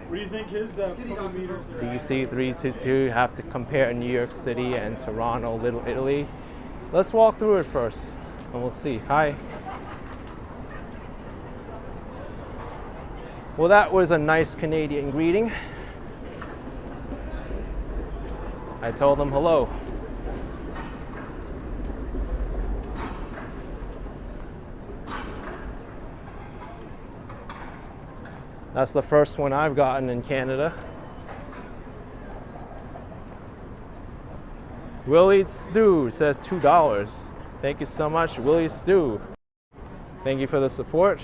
Speaker 3: What do you think his meters are?
Speaker 1: DC 322, have to compare New York City and Toronto, Little Italy. Let's walk through it first and we'll see. Hi. Well, that was a nice Canadian greeting. I told them hello. That's the first one I've gotten in Canada. Willie Stew says $2. Thank you so much, Willie Stew. Thank you for the support.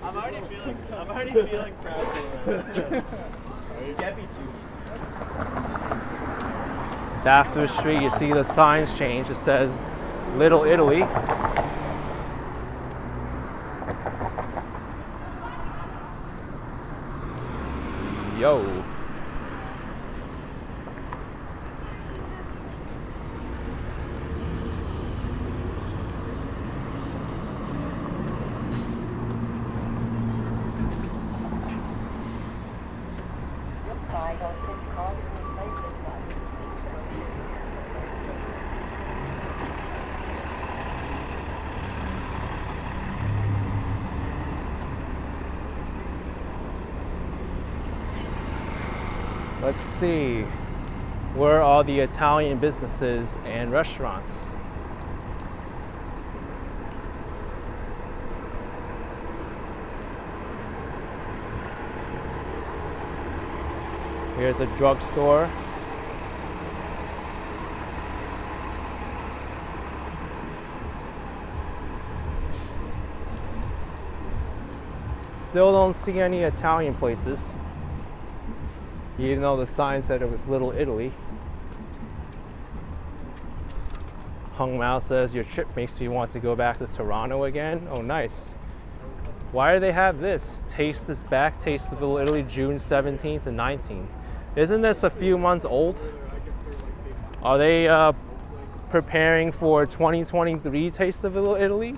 Speaker 3: I'm already feeling proud. Get me too.
Speaker 1: After the street, you see the signs change. It says Little Italy. Yo. Let's see, where are the Italian businesses and restaurants? Here's a drugstore. Still don't see any Italian places, even though the sign said it was Little Italy. Hung Mao says, your trip makes me want to go back to Toronto again. Oh, nice. Why do they have this? Taste is back, Taste of Little Italy, June 17th and 19th. Isn't this a few months old? Are they preparing for 2023 Taste of Little Italy?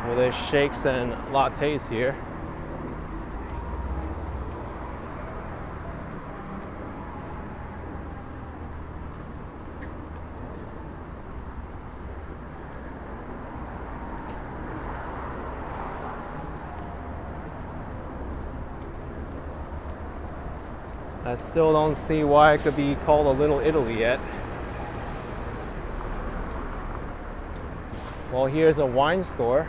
Speaker 1: Well, there's shakes and lattes here. I still don't see why it could be called a Little Italy yet. Well, here's a wine store.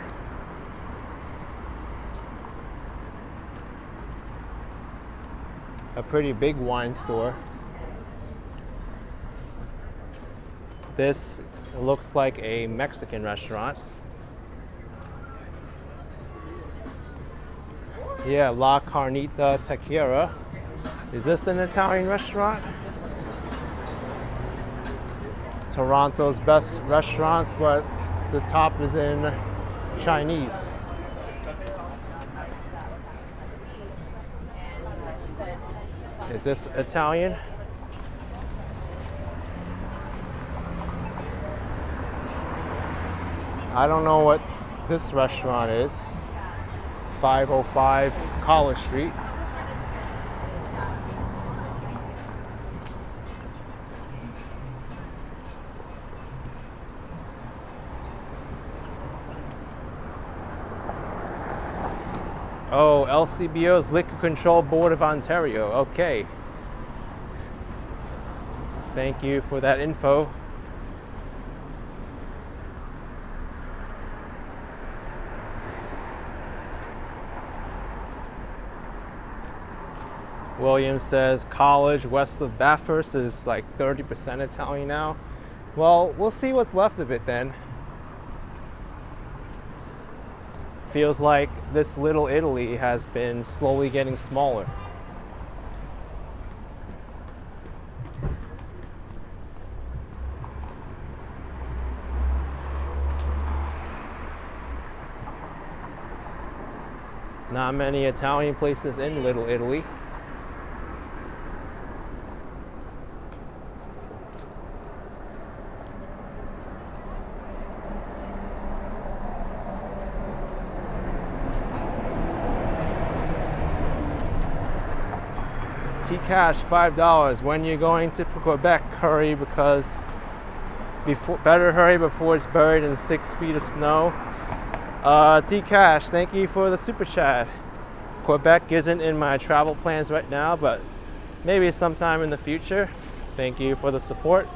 Speaker 1: A pretty big wine store. This looks like a Mexican restaurant. Yeah, La Carnita Tequila. Is this an Italian restaurant? Toronto's best restaurants, but the top is in Chinese. Is this Italian? I don't know what this restaurant is. 505 College Street. Oh, LCBO's Liquor Control Board of Ontario. Okay. Thank you for that info. William says college west of Bathurst is like 30% Italian now. Well, we'll see what's left of it then. Feels like this Little Italy has been slowly getting smaller. Not many Italian places in Little Italy. T-Cash, $5. When you're going to Quebec, hurry better hurry before it's buried in 6 feet of snow. T-Cash, thank you for the super chat. Quebec isn't in my travel plans right now, but maybe sometime in the future. Thank you for the support.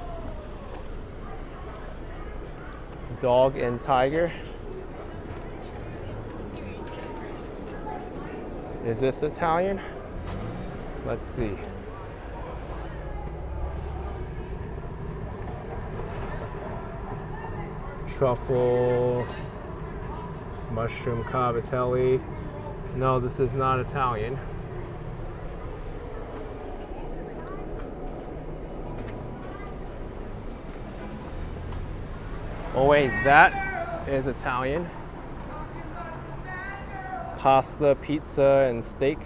Speaker 1: Dog and tiger. Is this Italian? Let's see. truffle, mushroom cavatelli. No, this is not Italian. Oh wait, that is Italian. Pasta, pizza, and steak,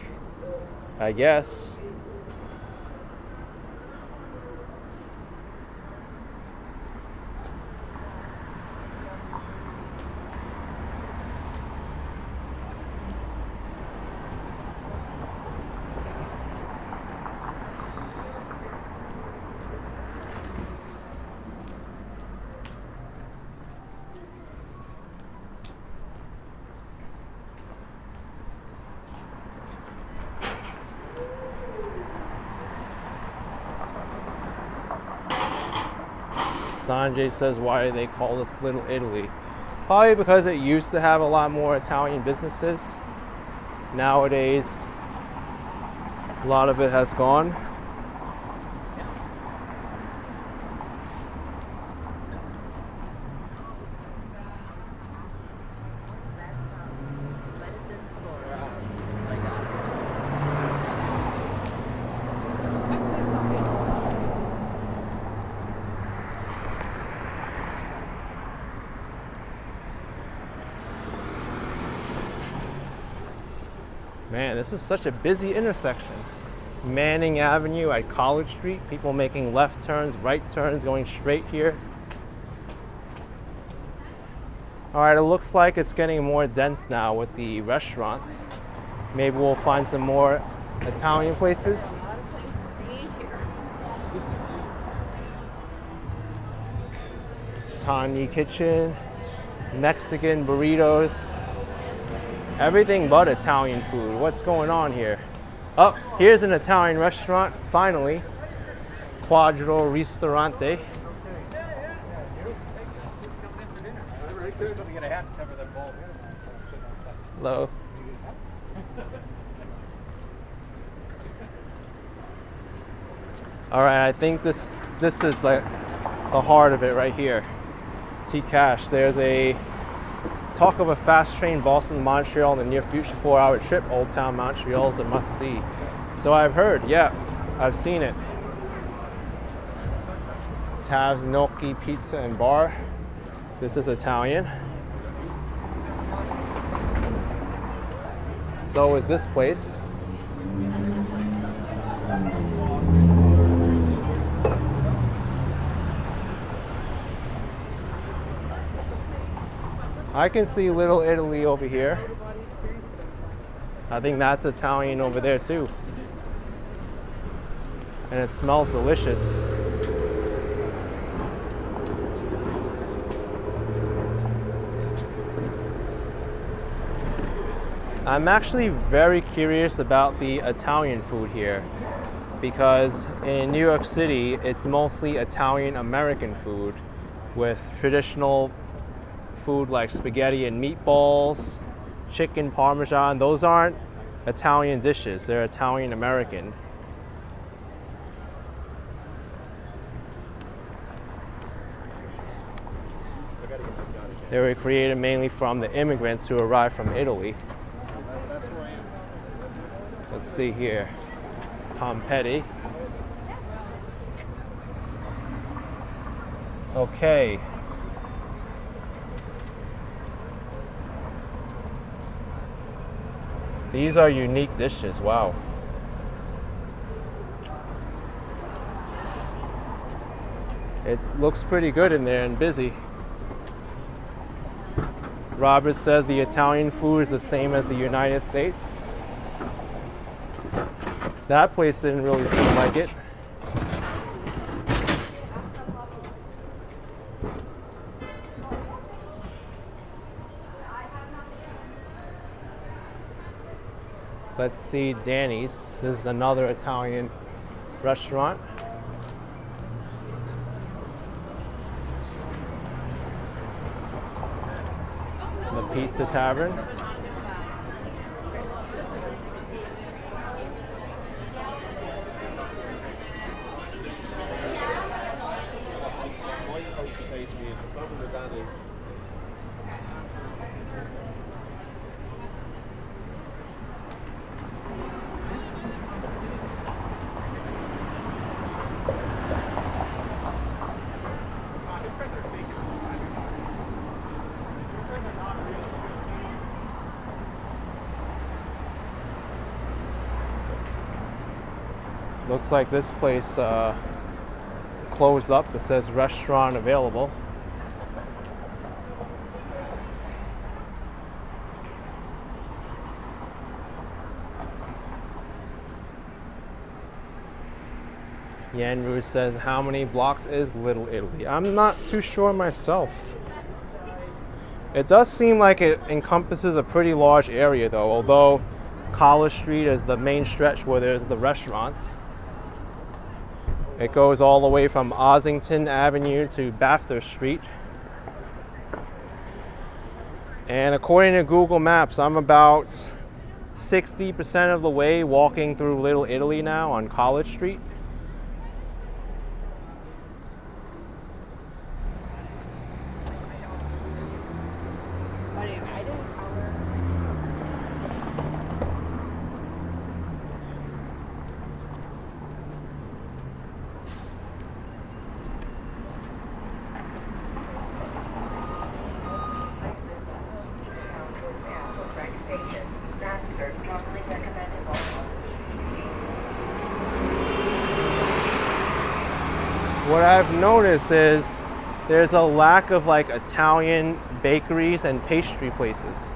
Speaker 1: I guess. Sanjay says, why do they call this Little Italy? Probably because it used to have a lot more Italian businesses. Nowadays, a lot of it has gone. Man, this is such a busy intersection. Manning Avenue at College Street, people making left turns, right turns, going straight here. All right, it looks like it's getting more dense now with the restaurants. Maybe we'll find some more Italian places. Tiny Kitchen, Mexican burritos. Everything but Italian food. What's going on here? Oh, here's an Italian restaurant, finally. Quadro Ristorante. Hello. All right, I think this is like the heart of it right here. T-Cash. There's a talk of a fast train Boston to Montreal in the near future 4-hour trip. Old Town Montreal is a must see. So I've heard, yeah, I've seen it. Tav's Gnocchi Pizza and Bar. This is Italian. So is this place. I can see Little Italy over here. I think that's Italian over there too. And it smells delicious. I'm actually very curious about the Italian food here because in New York City, it's mostly Italian American food with traditional food like spaghetti and meatballs, chicken parmesan. Those aren't Italian dishes, they're Italian American. They were created mainly from the immigrants who arrived from Italy. Let's see here. Pompetti. Okay. These are unique dishes, wow. It looks pretty good in there and busy. Robert says the Italian food is the same as the United States. That place didn't really seem like it. Let's see Danny's. This is another Italian restaurant. The Pizza Tavern.
Speaker 4: Say to me is the problem with that is
Speaker 1: Looks like this place closed up. It says restaurant available. Yanru says, how many blocks is Little Italy? I'm not too sure myself. It does seem like it encompasses a pretty large area though, although College Street is the main stretch where there's the restaurants. It goes all the way from Osington Avenue to Bathurst Street. And according to Google Maps, I'm about 60% of the way walking through Little Italy now on College Street. What I've noticed is there's a lack of like Italian bakeries and pastry places.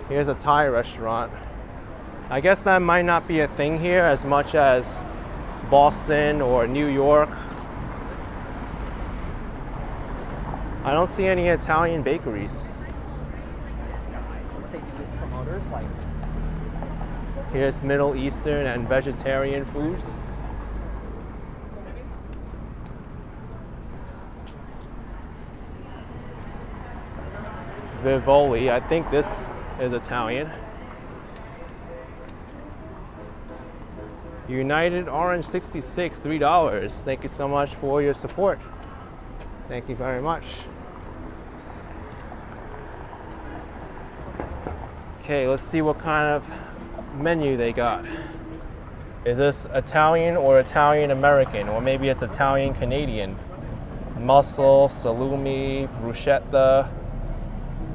Speaker 1: Here's a Thai restaurant. I guess that might not be a thing here as much as Boston or New York. I don't see any Italian bakeries.
Speaker 7: So what they do is promoters like.
Speaker 1: Here's Middle Eastern and vegetarian foods. Vivoli, I think this is Italian. United Orange 66, $3. Thank you so much for your support. Thank you very much. Okay, let's see what kind of menu they got. Is this Italian or Italian American? Or maybe it's Italian Canadian. Mussel, salumi, bruschetta.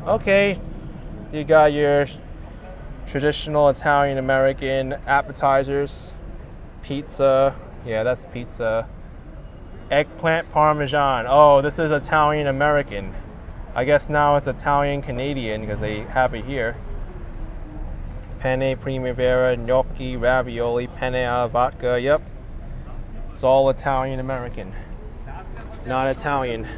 Speaker 1: Okay, you got your traditional Italian American appetizers. Pizza, yeah, that's pizza. Eggplant Parmesan. Oh, this is Italian American. I guess now it's Italian Canadian because they have it here. Penne Primavera, gnocchi, ravioli, penne alla vodka. Yep, it's all Italian American, not Italian.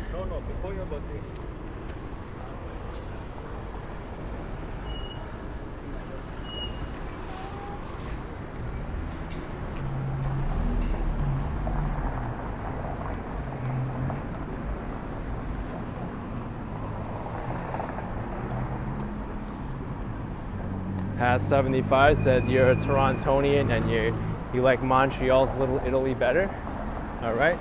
Speaker 1: Has 75 says you're a Torontonian and you like Montreal's Little Italy better. All right.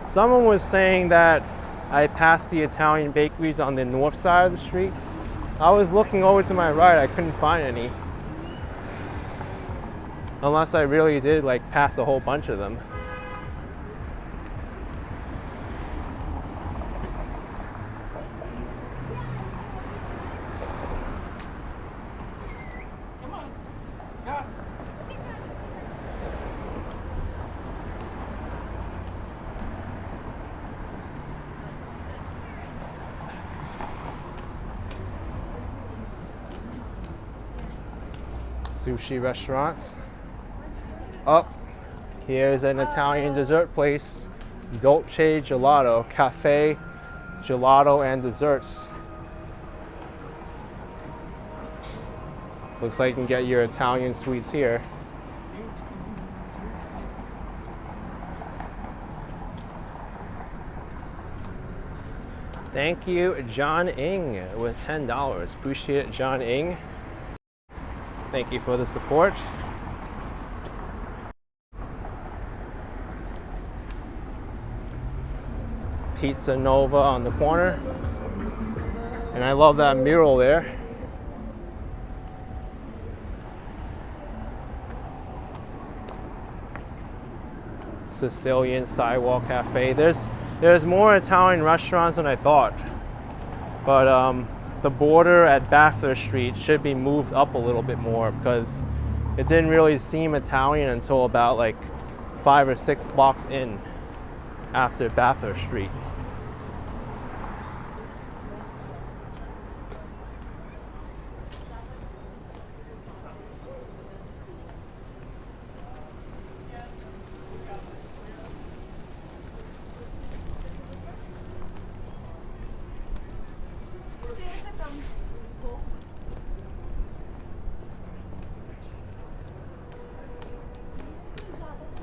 Speaker 1: Someone was saying that I passed the Italian bakeries on the north side of the street. I was looking over to my right, I couldn't find any. Unless I really did like pass a whole bunch of them. Sushi restaurants. Up here's an Italian dessert place, Dolce Gelato, cafe, gelato and desserts. Looks like you can get your Italian sweets here. Thank you, John Ing, with $10. Appreciate it, John Ing. Thank you for the support. Pizza Nova on the corner. And I love that mural there. Sicilian Sidewalk Cafe. There's more Italian restaurants than I thought. But the border at Bathurst Street should be moved up a little bit more because It didn't really seem Italian until about like 5 or 6 blocks in after Bathurst Street.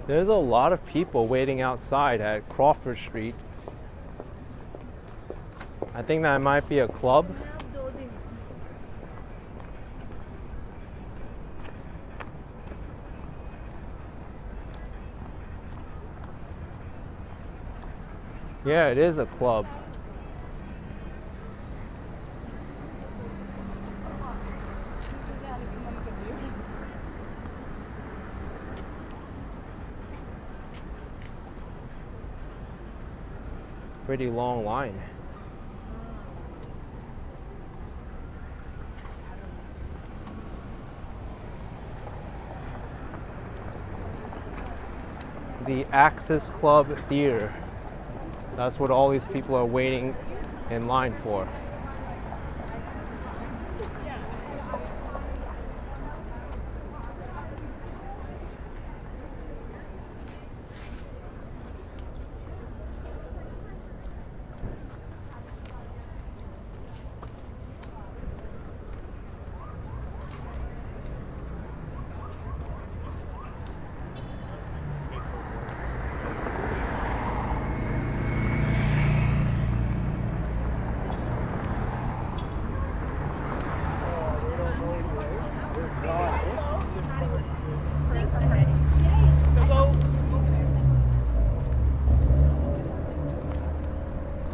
Speaker 1: There's a lot of people waiting outside at Crawford Street. I think that might be a club. Yeah, it is a club. Pretty long line. The Axis Club Theater. That's what all these people are waiting in line for.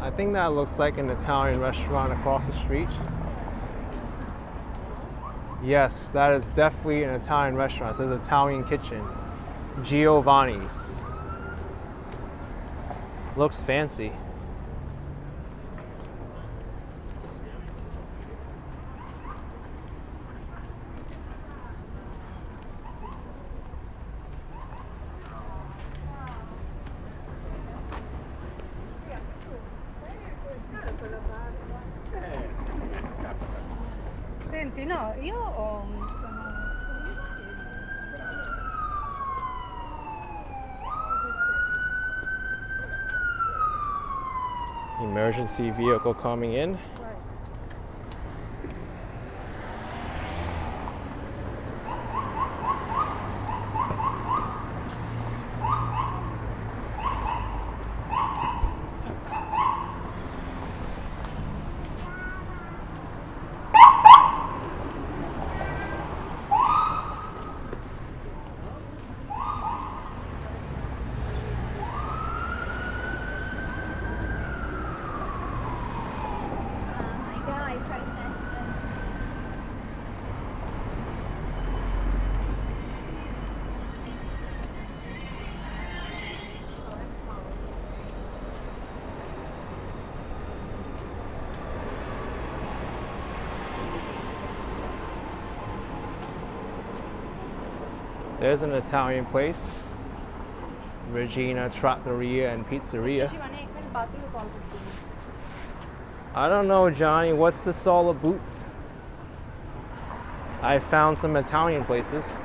Speaker 1: I think that looks like an Italian restaurant across the street. Yes, that is definitely an Italian restaurant. It says Italian Kitchen. Giovanni's. Looks fancy.
Speaker 2: Senti, no, io ho
Speaker 1: Emergency vehicle coming in. There's an Italian place, Regina Trattoria and Pizzeria. I don't know, Johnny, what's this all about? I found some Italian places.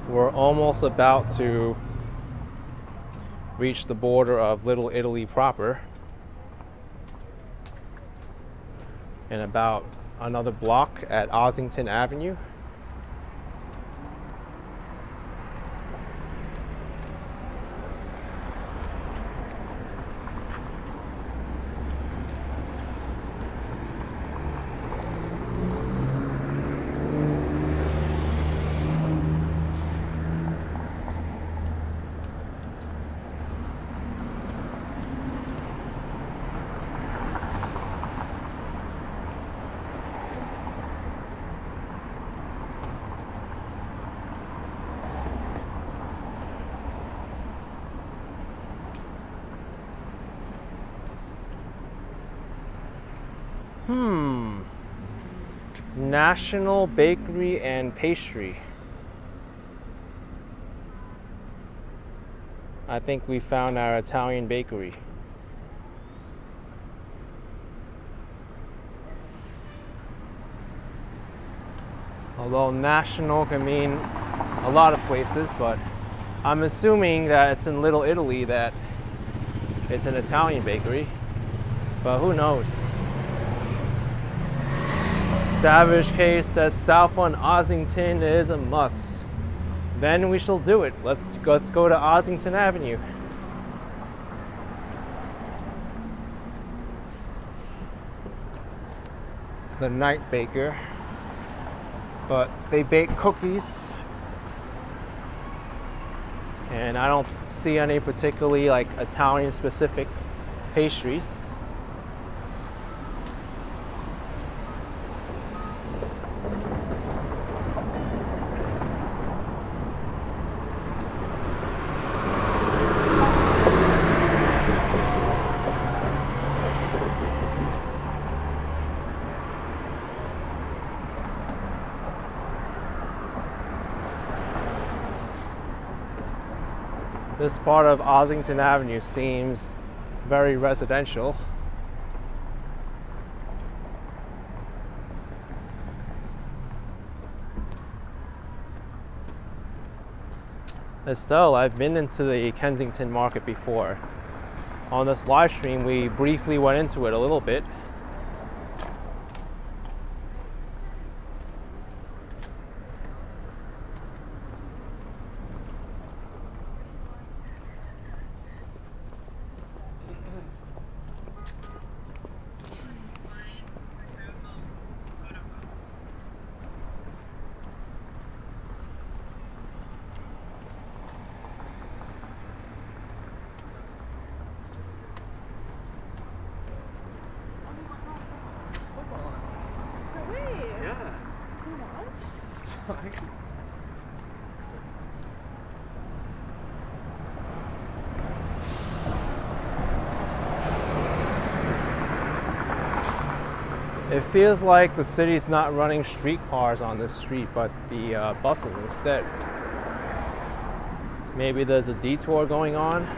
Speaker 1: We're almost about to reach the border of Little Italy proper. In about another block at Osington Avenue. National Bakery and Pastry. I think we found our Italian bakery. Although national can mean a lot of places, but I'm assuming that it's in Little Italy that it's an Italian bakery, but who knows? Savage Case says South on Osington is a must. Then we shall do it. Let's go to Osington Avenue. The Night Baker. But they bake cookies. And I don't see any particularly like Italian specific pastries. This part of Osington Avenue seems very residential. Estelle, I've been into the Kensington Market before. On this live stream, we briefly went into it a little bit. It feels like the city's not running streetcars on this street, but the buses instead. Maybe there's a detour going on.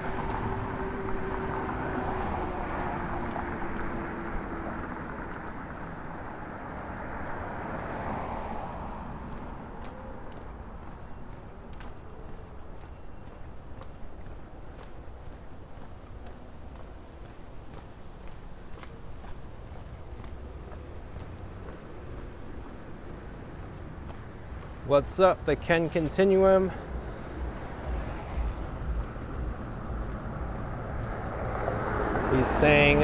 Speaker 1: What's up, the Ken Continuum? He's saying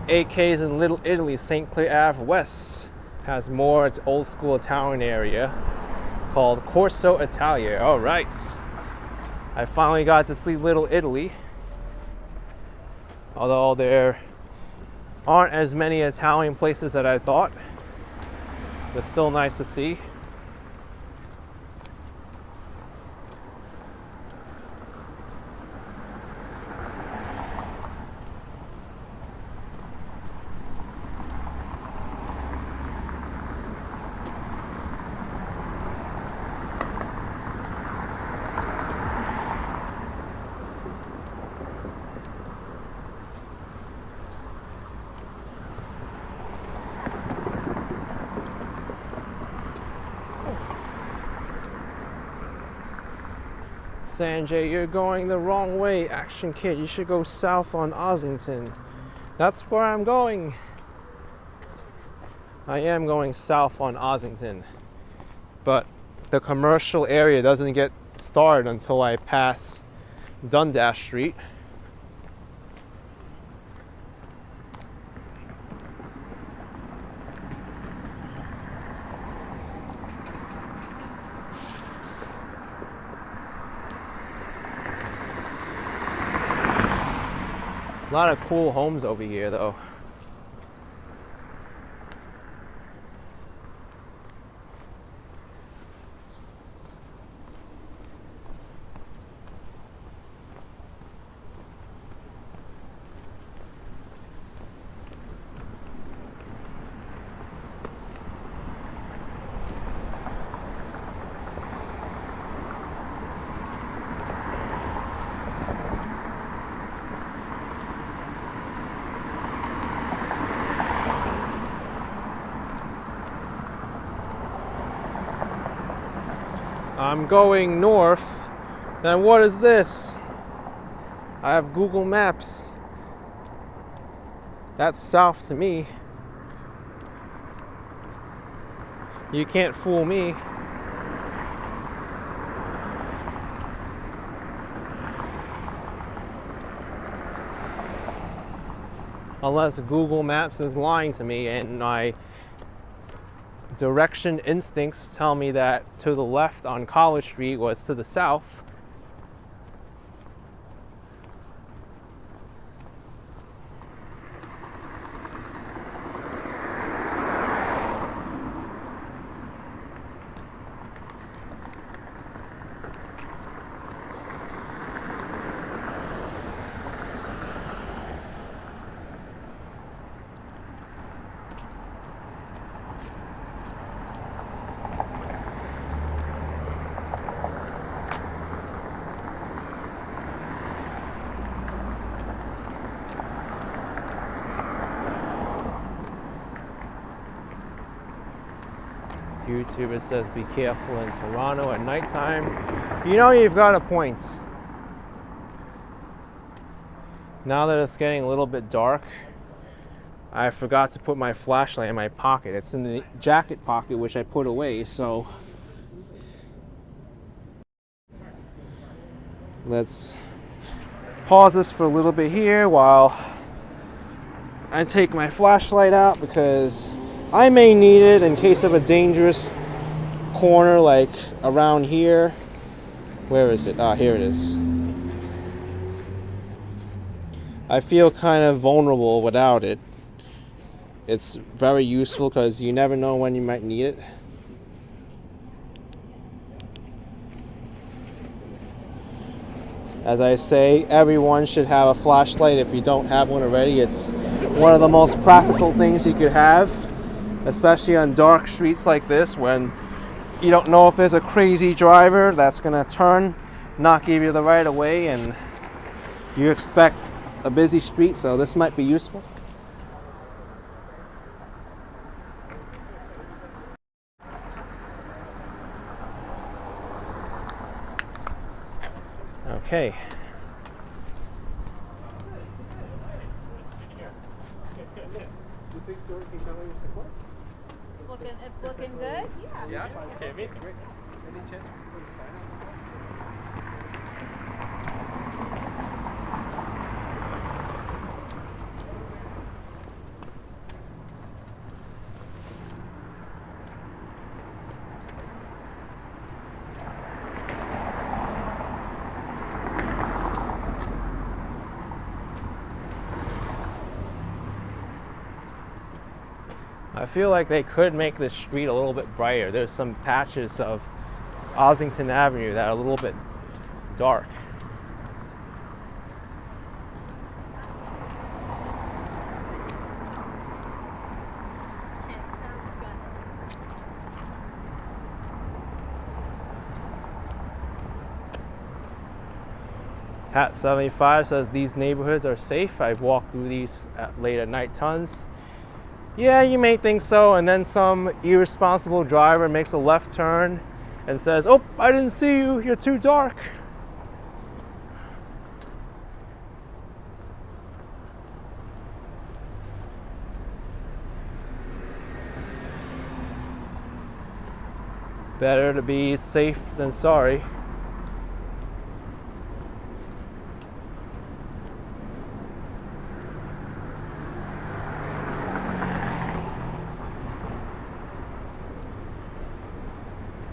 Speaker 1: AK's in Little Italy, St. Clair Ave West has more old school Italian area called Corso Italia. All right. I finally got to see Little Italy. Although there aren't as many Italian places that I thought. It's still nice to see. Sanjay, you're going the wrong way, Action Kid. You should go south on Osington. That's where I'm going. I am going south on Osington. But the commercial area doesn't get started until I pass Dundas Street. A lot of cool homes over here, though. I'm going north. Then what is this? I have Google Maps. That's south to me. You can't fool me. Unless Google Maps is lying to me and my direction instincts tell me that to the left on College Street was to the south. YouTuber says be careful in Toronto at nighttime. You know, you've got a point. Now that it's getting a little bit dark, I forgot to put my flashlight in my pocket. It's in the jacket pocket, which I put away, so let's pause this for a little bit here while I take my flashlight out, because I may need it in case of a dangerous corner like around here. Where is it? Ah, here it is. I feel kind of vulnerable without it. It's very useful because you never know when you might need it. As I say, everyone should have a flashlight if you don't have one already. It's one of the most practical things you could have, especially on dark streets like this when you don't know if there's a crazy driver that's gonna turn, not give you the right of way, and you expect a busy street, so this might be useful. Okay.
Speaker 2: It's looking good. Yeah.
Speaker 4: Yeah? Okay, amazing. Great. Any chance we put a sign on the
Speaker 1: I feel like they could make this street a little bit brighter. There's some patches of Osington Avenue that are a little bit dark.
Speaker 2: Okay, sounds good.
Speaker 1: Hat 75 says these neighborhoods are safe. I've walked through these late at night tons. Yeah, you may think so, and then some irresponsible driver makes a left turn and says, "Oh, I didn't see you, you're too dark." Better to be safe than sorry.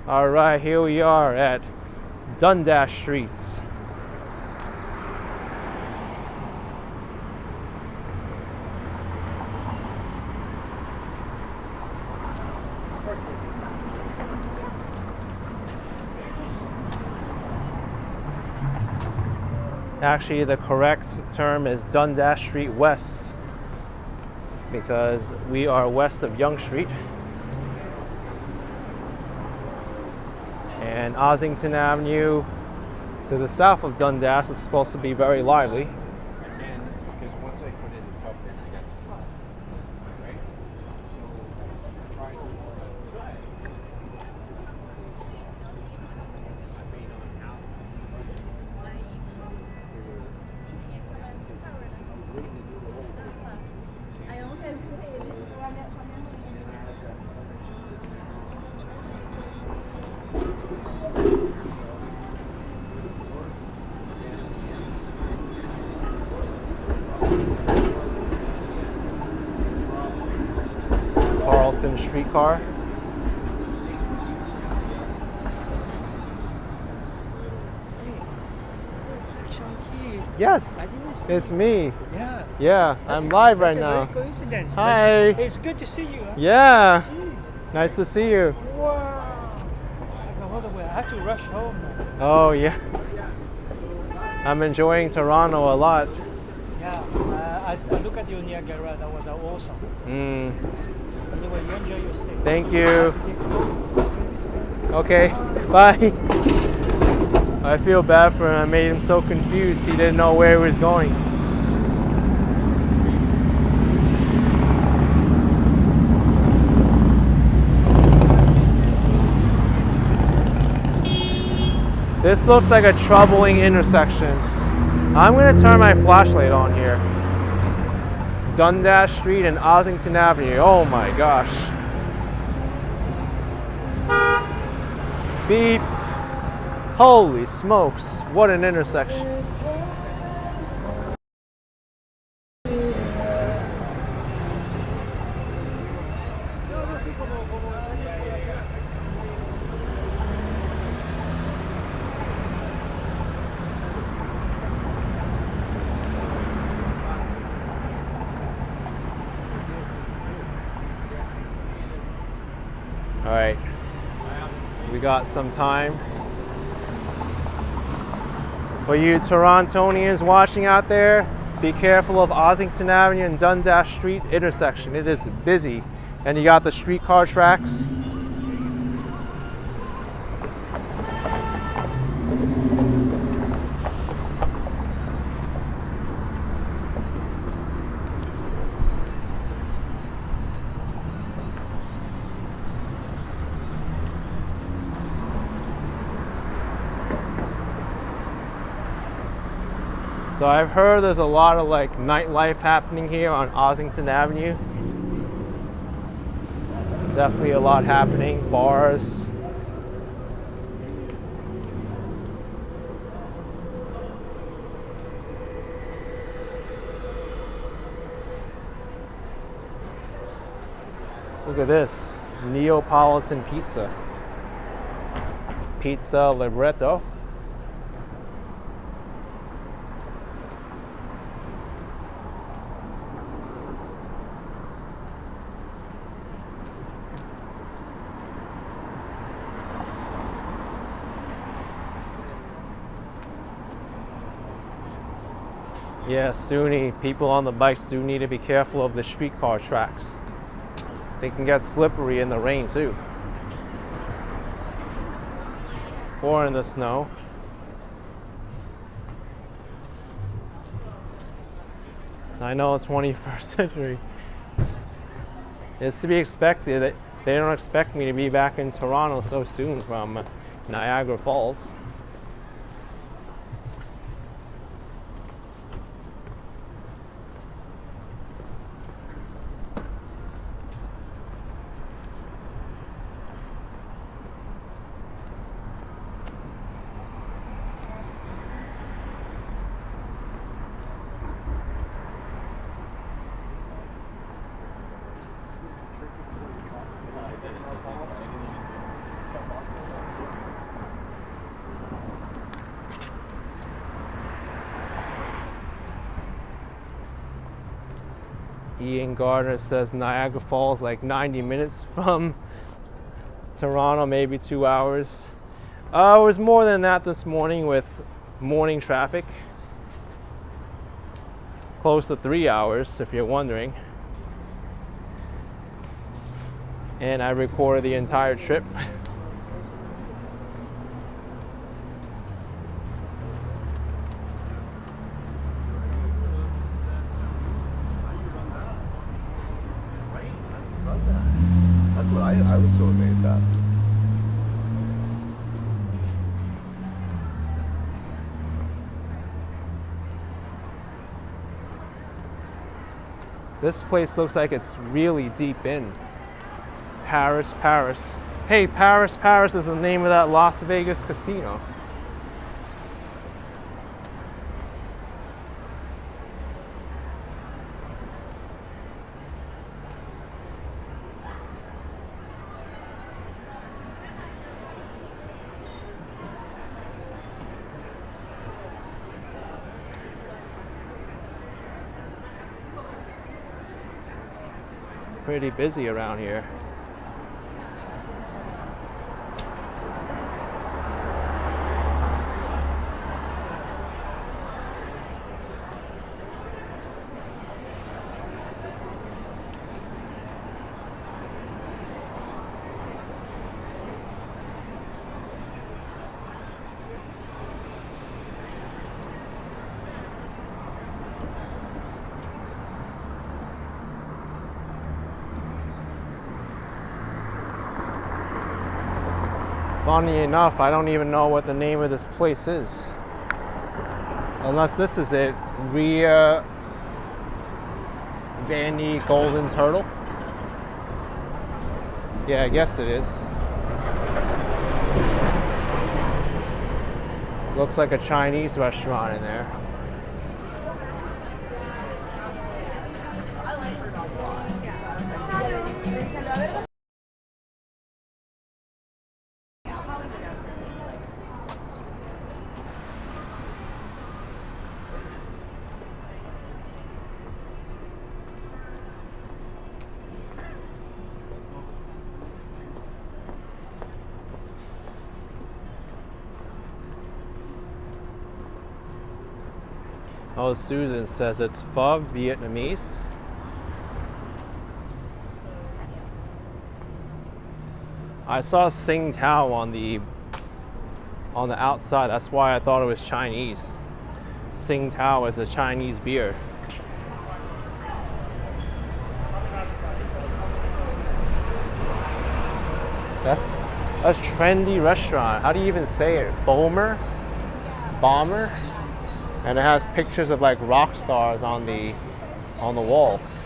Speaker 1: All right, here we are at Dundas Streets. Actually, the correct term is Dundas Street West, because we are west of Yonge Street. And Osington Avenue to the south of Dundas is supposed to be very lively.
Speaker 4: Because once I put in the cup, then I got the top. Right? So, try
Speaker 1: Neapolitan streetcar.
Speaker 5: Chunky.
Speaker 1: Yes, it's me.
Speaker 5: Yeah.
Speaker 1: Yeah, I'm live right now.
Speaker 5: That's a very coincidence.
Speaker 1: Hi.
Speaker 5: It's good to see you. Huh?
Speaker 1: Yeah,
Speaker 5: Jeez.
Speaker 1: nice to see you.
Speaker 5: Wow. I have to rush home.
Speaker 1: Oh yeah. I'm enjoying Toronto a lot.
Speaker 5: Yeah. I look at you Niagara. That was awesome. Anyway, you enjoy your stay.
Speaker 1: Thank you. Okay, bye. I feel bad for him. I made him so confused. He didn't know where he was going. This looks like a troubling intersection. I'm gonna turn my flashlight on here. Dundas Street and Osington Avenue. Oh my gosh. Beep. Holy smokes, what an intersection. All right, we got some time. For you Torontonians watching out there, be careful of Osington Avenue and Dundas Street intersection. It is busy, and you got the streetcar tracks. So I've heard there's a lot of like nightlife happening here on Osington Avenue. Definitely a lot happening, bars. Look at this, Neapolitan pizza. Pizza libretto. Yeah, people on the bikes do need to be careful of the streetcar tracks. They can get slippery in the rain too. Or in the snow. I know it's 21st century. It's to be expected. They don't expect me to be back in Toronto so soon from Niagara Falls. Ian Gardner says Niagara Falls like 90 minutes from Toronto, maybe 2 hours. It was more than that this morning with morning traffic. Close to 3 hours, if you're wondering. And I recorded the entire trip.
Speaker 8: That's what I was so amazed at.
Speaker 1: This place looks like it's really deep in. Paris, Paris. Hey, Paris, Paris is the name of that Las Vegas casino. pretty busy around here. Funny enough, I don't even know what the name of this place is. Unless this is it. Ria Vanny Golden Turtle. Yeah, I guess it is. Looks like a Chinese restaurant in there. Oh, Susan says it's pho Vietnamese. I saw Sing Tao on the outside. That's why I thought it was Chinese. Sing Tao is a Chinese beer. That's a trendy restaurant. How do you even say it? Bomber? Bomber? And it has pictures of like rock stars on the walls.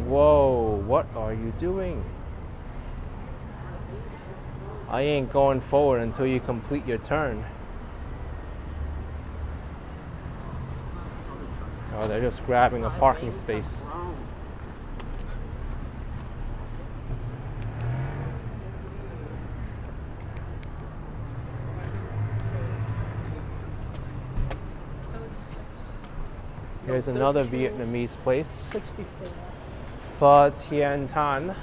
Speaker 1: Whoa, what are you doing? I ain't going forward until you complete your turn. Oh, they're just grabbing a parking space. Here's another Vietnamese place. Pho Thien Tan.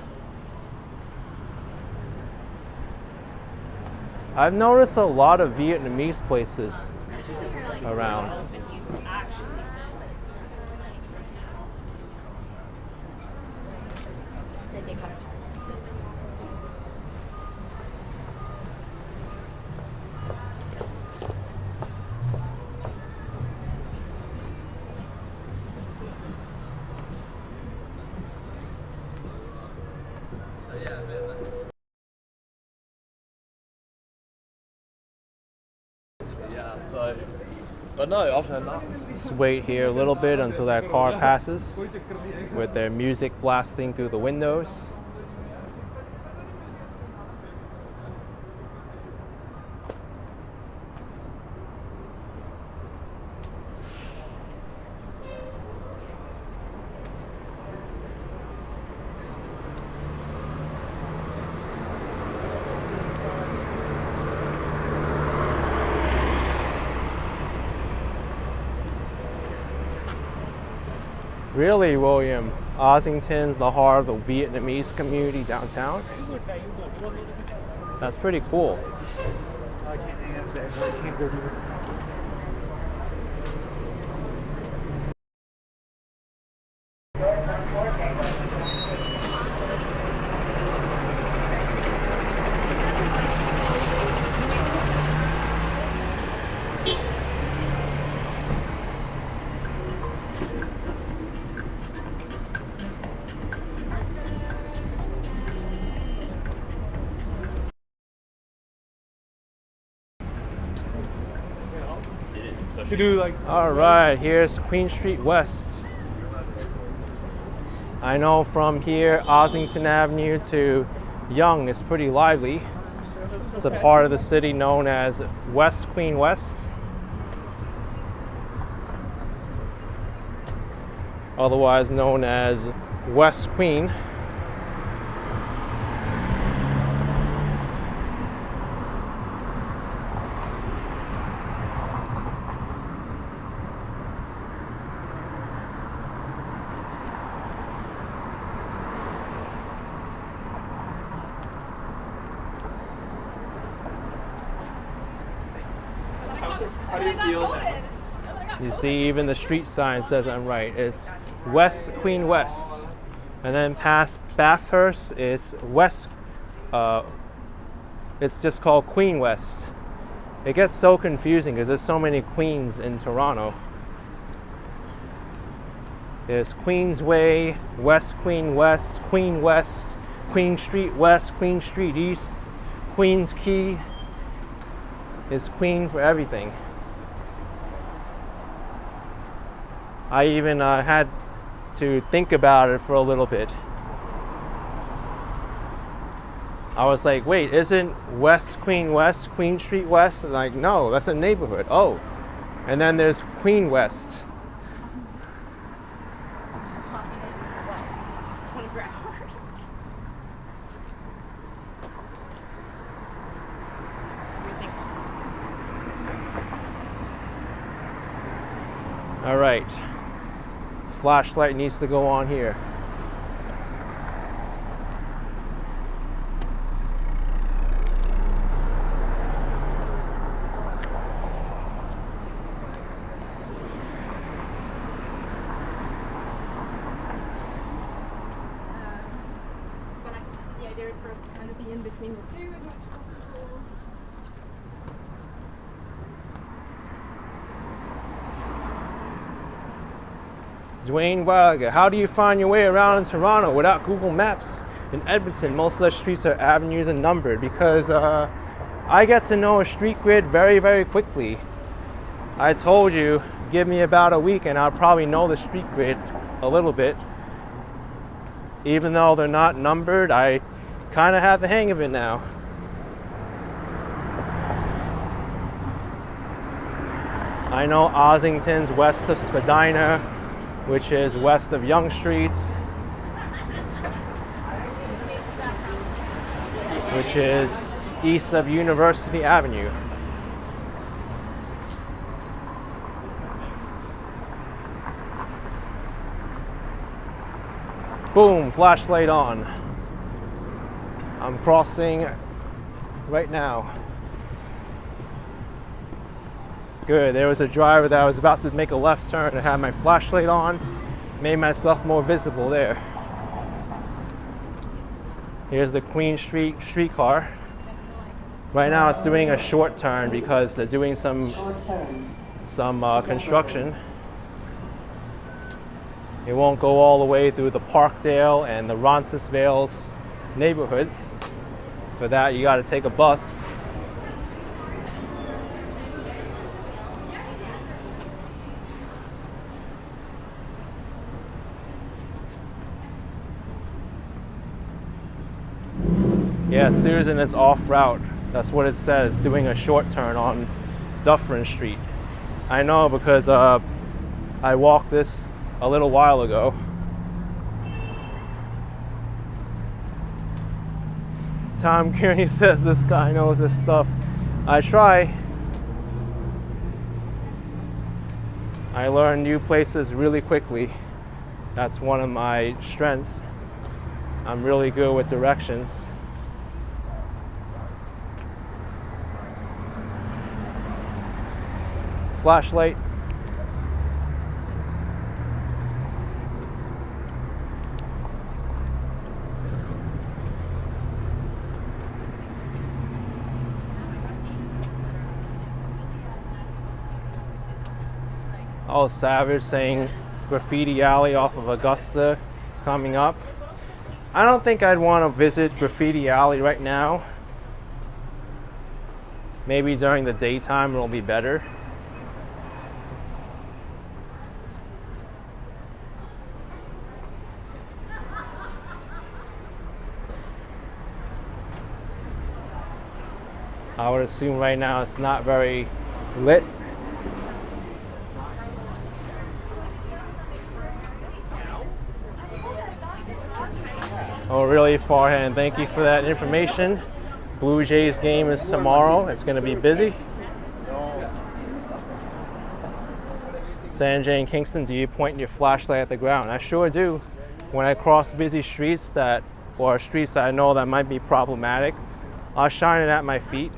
Speaker 1: I've noticed a lot of Vietnamese places around.
Speaker 8: So, but no, I've had nothing.
Speaker 1: Just wait here a little bit until that car passes with their music blasting through the windows. Really, William? Osington's the heart of the Vietnamese community downtown? That's pretty cool.
Speaker 5: I can't answer. I can't go to it.
Speaker 3: To do like.
Speaker 1: All right, here's Queen Street West. I know from here, Osington Avenue to Yonge is pretty lively. It's a part of the city known as West Queen West, otherwise known as West Queen.
Speaker 3: How do you feel now?
Speaker 1: You see, even the street sign says I'm right. It's West Queen West. And then past Bathurst, it's West, it's just called Queen West. It gets so confusing because there's so many queens in Toronto. There's Queensway, West Queen West, Queen West, Queen Street West, Queen Street East, Queen's Quay. It's Queen for everything. I even had to think about it for a little bit. I was like, wait, isn't West Queen West, Queen Street West? And like, no, that's a neighborhood. Oh, and then there's Queen West.
Speaker 2: Talking in, what, 24 hours?
Speaker 1: All right, flashlight needs to go on here.
Speaker 6: But the idea is for us to kind of be in between the two as much as possible.
Speaker 1: Dwayne Wilder, how do you find your way around in Toronto without Google Maps? In Edmonton, most of the streets are avenues and numbered because I get to know a street grid very, very quickly. I told you, give me about a week and I'll probably know the street grid a little bit. Even though they're not numbered, I kind of have the hang of it now. I know Osington's west of Spadina, which is west of Yonge Street, which is east of University Avenue. Boom, flashlight on. I'm crossing right now. Good, there was a driver that was about to make a left turn and had my flashlight on, made myself more visible there. Here's the Queen Street streetcar. Right now it's doing a short turn because they're doing some construction. It won't go all the way through the Parkdale and the Roncesvalles neighborhoods. For that, you got to take a bus. Yeah, Susan is off route. That's what it says, doing a short turn on Dufferin Street. I know because I walked this a little while ago. Tom Kearney says this guy knows his stuff. I try. I learn new places really quickly. That's one of my strengths. I'm really good with directions. Flashlight. Oh, Savage saying Graffiti Alley off of Augusta coming up. I don't think I'd want to visit Graffiti Alley right now. Maybe during the daytime it'll be better. I would assume right now it's not very lit. Oh, really, Farhan, thank you for that information. Blue Jays game is tomorrow. It's going to be busy. Sanjay and Kingston, do you point your flashlight at the ground? I sure do. When I cross busy streets or streets that I know that might be problematic, I'll shine it at my feet.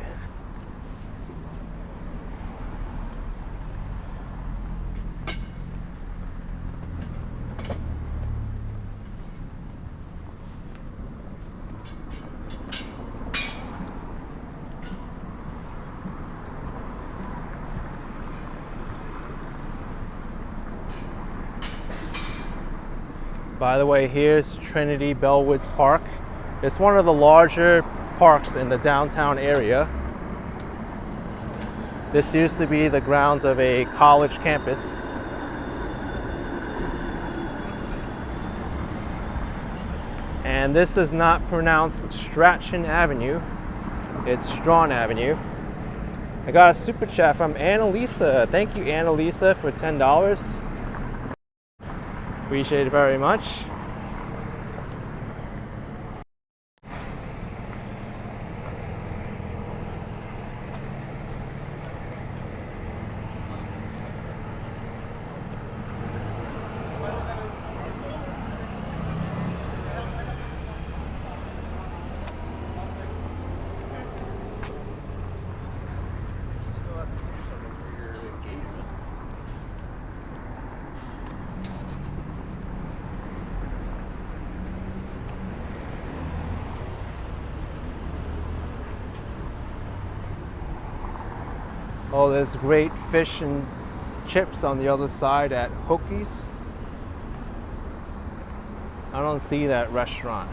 Speaker 1: By the way, here's Trinity Bellwoods Park. It's one of the larger parks in the downtown area. This used to be the grounds of a college campus. And this is not pronounced Strachan Avenue, it's Strawn Avenue. I got a super chat from Annalisa. Thank you, Annalisa, for $10. Appreciate it very much. Oh, there's great fish and chips on the other side at Hookie's. I don't see that restaurant.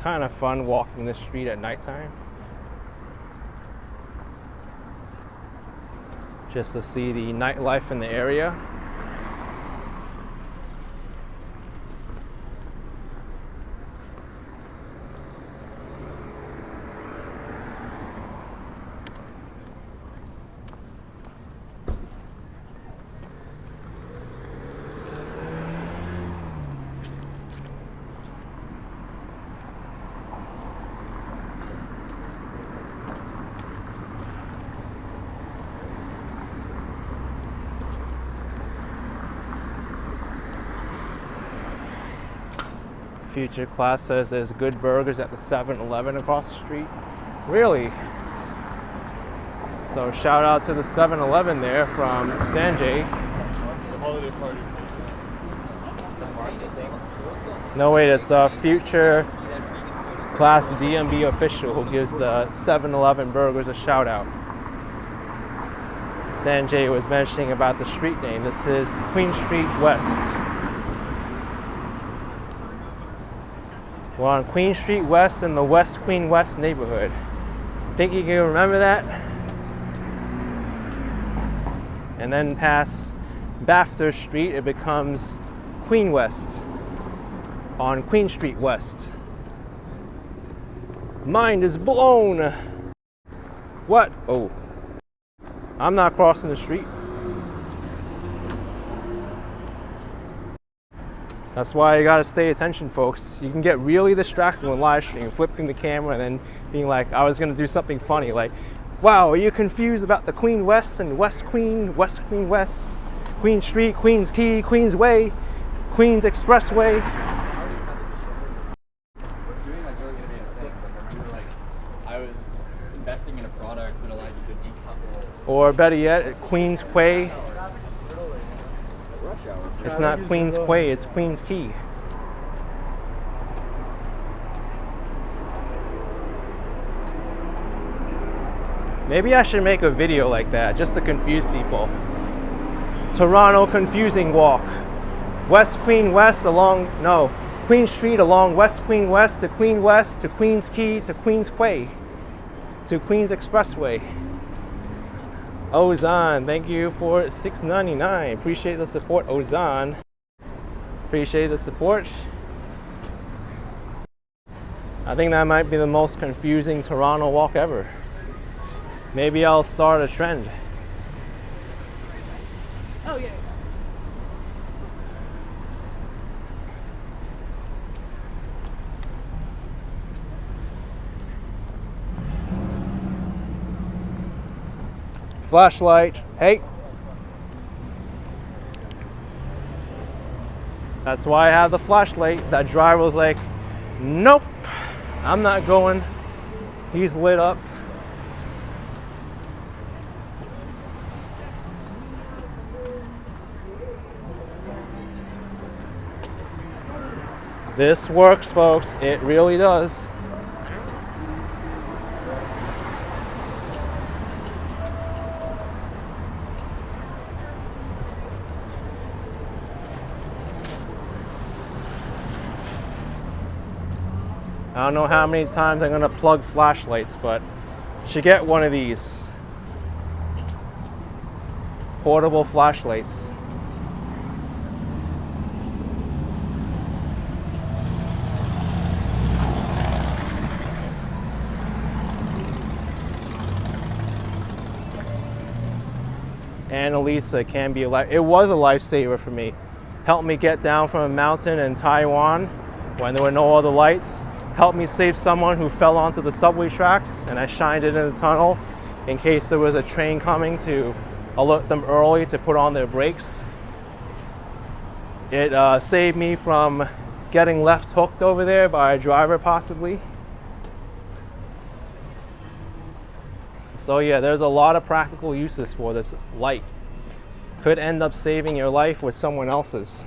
Speaker 1: Kind of fun walking the street at nighttime, just to see the nightlife in the area. Future Class says there's good burgers at the 7-Eleven across the street. Really? So shout out to the 7-Eleven there from Sanjay.
Speaker 8: The holiday party.
Speaker 1: No, wait, it's a Future Class DMB official who gives the 7-Eleven burgers a shout out. Sanjay was mentioning about the street name. This is Queen Street West. We're on Queen Street West in the West Queen West neighborhood. Think you can remember that? And then past Bafter Street, it becomes Queen West on Queen Street West. Mind is blown. What? Oh, I'm not crossing the street. That's why you gotta stay attention, folks. You can get really distracted when live streaming, flipping the camera and then being like, I was gonna do something funny, like, wow, are you confused about the Queen West and West Queen West, Queen Street, Queens Quay, Queens Way, Queens Expressway?
Speaker 3: I was investing in a product that allowed you to decouple.
Speaker 1: Or better yet, Queens Quay. It's not Queens Quay, it's Queens Quay. Maybe I should make a video like that just to confuse people. Toronto confusing walk. West Queen West along, no, Queen Street along West Queen West to Queen's Quay to Queen's Quay to Queen's Expressway. Ozan, thank you for $6.99. Appreciate the support, Ozan. Appreciate the support. I think that might be the most confusing Toronto walk ever. Maybe I'll start a trend.
Speaker 6: Oh, yeah.
Speaker 1: Flashlight, hey. That's why I have the flashlight. That driver was like, nope, I'm not going. He's lit up. This works, folks. It really does. I don't know how many times I'm gonna plug flashlights, but you should get one of these portable flashlights. Annalisa can be it was a lifesaver for me. Helped me get down from a mountain in Taiwan when there were no other lights. Helped me save someone who fell onto the subway tracks, and I shined it in the tunnel in case there was a train coming to alert them early to put on their brakes. It saved me from getting left hooked over there by a driver possibly. So yeah, there's a lot of practical uses for this light. Could end up saving your life with someone else's.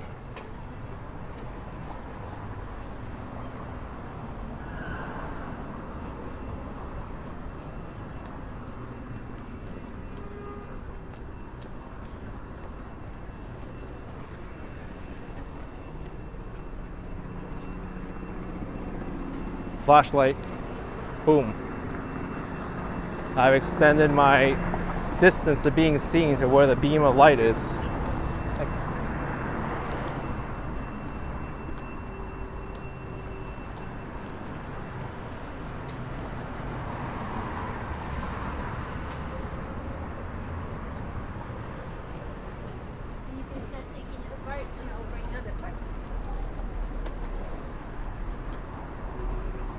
Speaker 1: Flashlight, boom. I've extended my distance to being seen to where the beam of light is.
Speaker 2: You can start taking it apart and I'll bring other parts.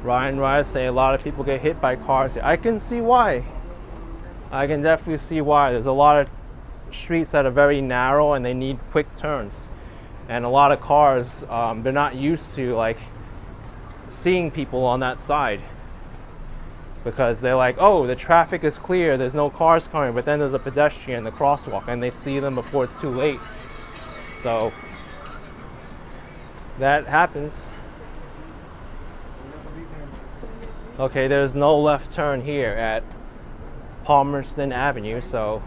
Speaker 1: Ryan Rice say a lot of people get hit by cars here. I can see why. I can definitely see why. There's a lot of streets that are very narrow and they need quick turns. And a lot of cars, they're not used to like seeing people on that side. Because they're like, oh, the traffic is clear, there's no cars coming, but then there's a pedestrian in the crosswalk and they see them before it's too late. So that happens. Okay, there's no left turn here at Palmerston Avenue, so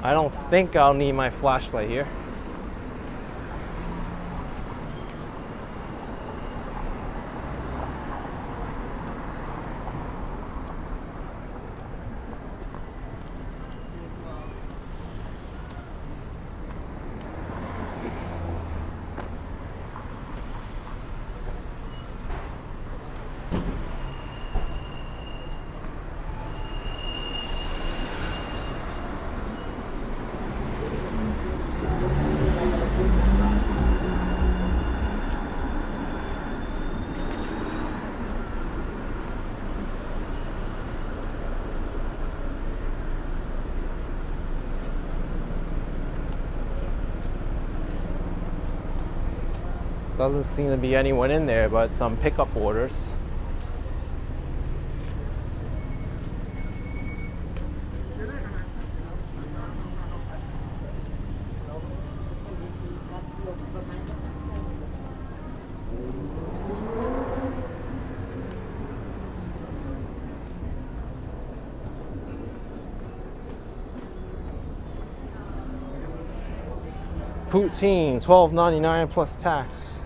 Speaker 1: I don't think I'll need my flashlight here. Doesn't seem to be anyone in there, but some pickup orders. Poutine, $12.99 plus tax.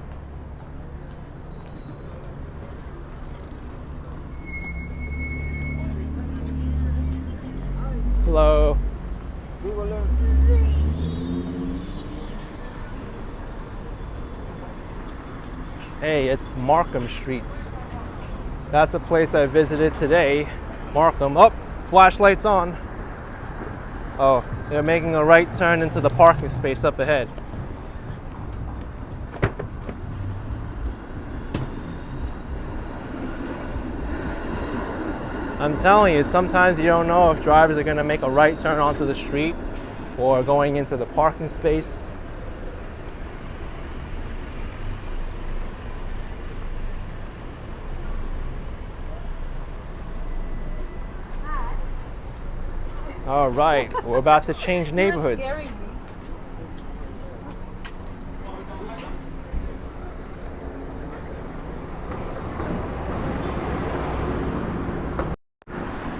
Speaker 1: Hello. Hey, it's Markham Streets. That's a place I visited today. Markham. Oh, flashlights on. Oh, they're making a right turn into the parking space up ahead. I'm telling you, sometimes you don't know if drivers are going to make a right turn onto the street or going into the parking space. All right, we're about to change neighborhoods.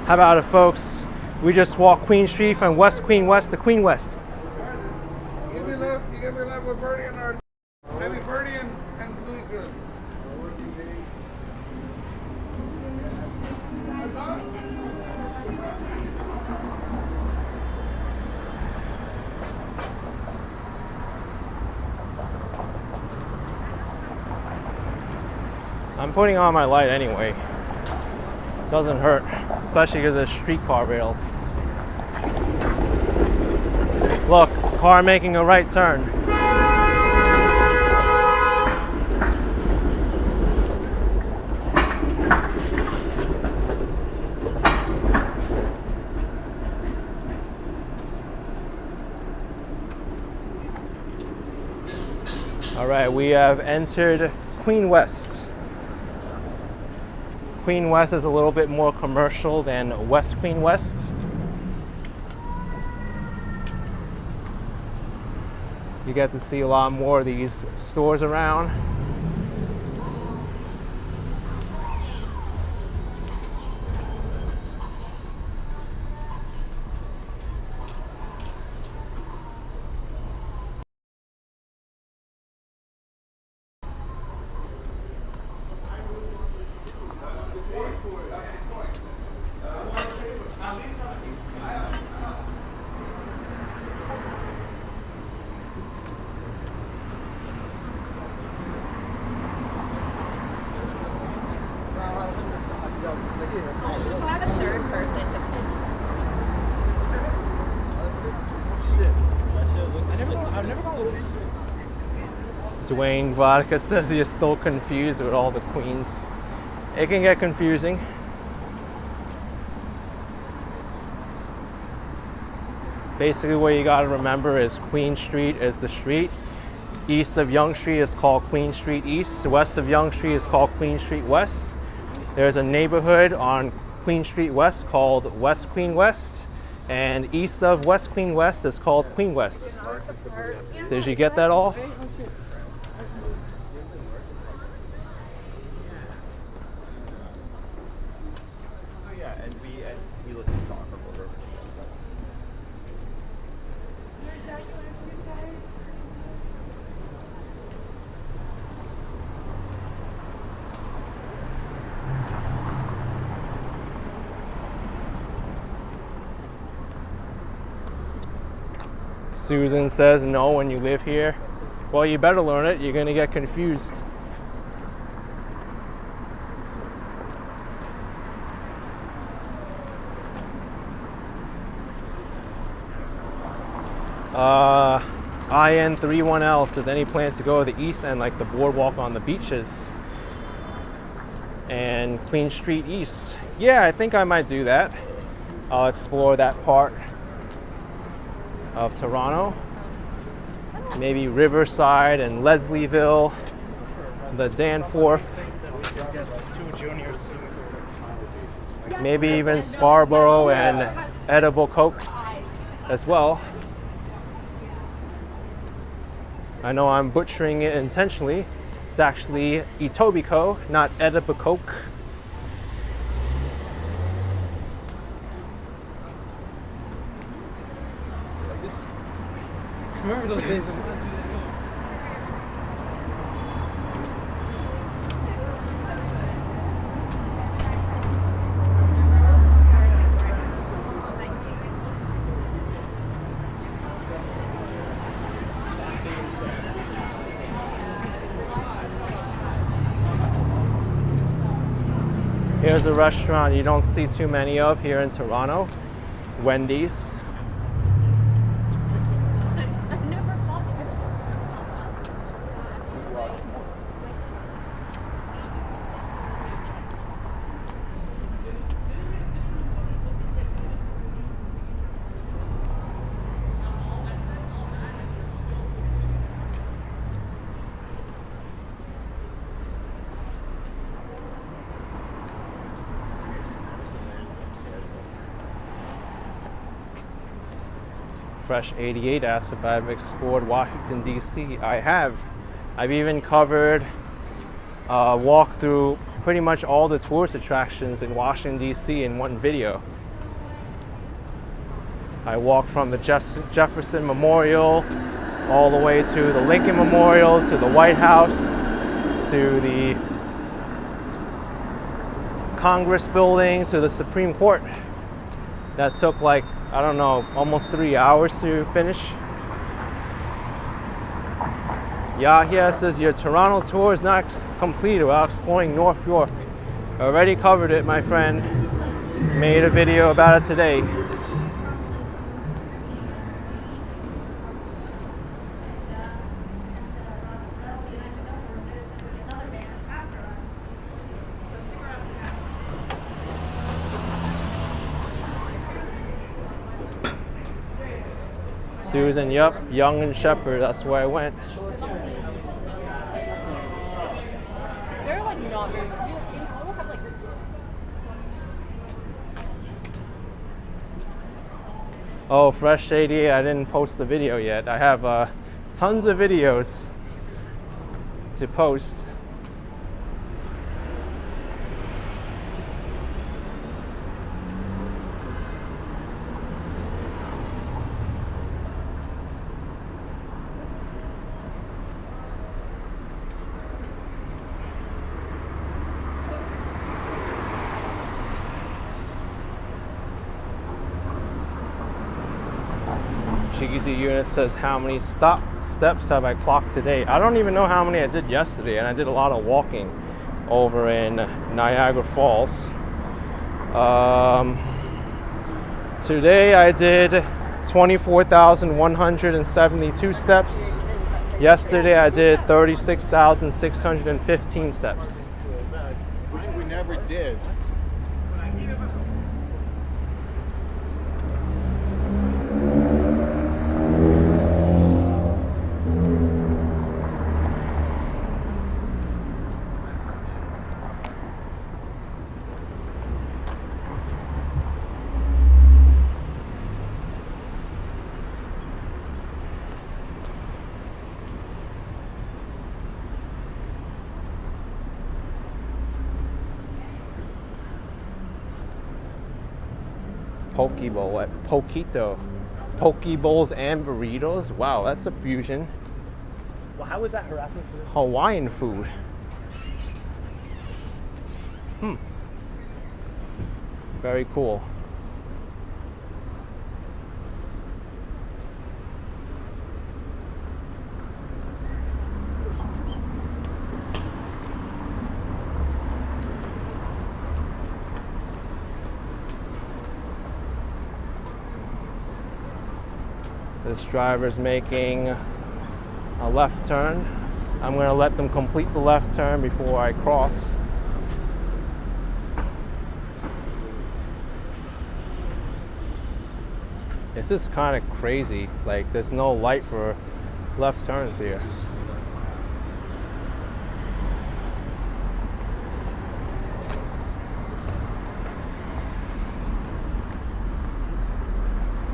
Speaker 1: How about it, folks? We just walked Queen Street from West Queen West to Queen West.
Speaker 9: You give me love with Birdie and our maybe Birdie and Louisville.
Speaker 1: I'm putting on my light anyway. Doesn't hurt, especially because there's streetcar rails. Look, car making a right turn. All right, we have entered Queen West. Queen West is a little bit more commercial than West Queen West. You get to see a lot more of these stores around.
Speaker 6: Have a third person to
Speaker 1: Dwayne Vodka says he is still confused with all the queens. It can get confusing. Basically what you gotta remember is Queen Street is the street. East of Yonge Street is called Queen Street East. West of Yonge Street is called Queen Street West. There's a neighborhood on Queen Street West called West Queen West. And east of West Queen West is called Queen West. Did you get that all?
Speaker 4: Yeah, and we listen to talk over.
Speaker 1: Susan says no when you live here. Well, you better learn it. You're gonna get confused. IN31L says any plans to go to the east end, like the boardwalk on the beaches and Queen Street East. Yeah, I think I might do that. I'll explore that part of Toronto. Maybe Riverside and Leslieville, the Danforth. Maybe even Scarborough and Etobicoke as well. I know I'm butchering it intentionally. It's actually Etobicoke, not Etobicoke.
Speaker 5: Remember those days?
Speaker 1: Here's a restaurant you don't see too many of here in Toronto, Wendy's.
Speaker 2: I've never thought of it.
Speaker 1: Fresh 88 asks if I've explored Washington, D.C. I have. I've even covered, walked through pretty much all the tourist attractions in Washington, D.C. in one video. I walked from the Jefferson Memorial all the way to the Lincoln Memorial, to the White House, to the Congress building, to the Supreme Court. That took like, I don't know, almost 3 hours to finish. Yahya says your Toronto tour is not complete without exploring North York. Already covered it, my friend. Made a video about it today. Susan, yup, Young and Shepherd, that's where I went.
Speaker 2: They're like not very good. We'll have like
Speaker 1: Oh, Fresh 88, I didn't post the video yet. I have tons of videos to post. Cheesy Unit says, how many steps have I clocked today? I don't even know how many I did yesterday, and I did a lot of walking over in Niagara Falls. Today I did 24,172 steps. Yesterday I did 36,615 steps.
Speaker 8: Which we never did.
Speaker 1: Poke bowl at Poquito. Poke bowls and burritos. Wow, that's a fusion.
Speaker 5: Well, how was that harassment for this?
Speaker 1: Hawaiian food. Very cool. This driver's making a left turn. I'm going to let them complete the left turn before I cross. This is kind of crazy. Like, there's no light for left turns here.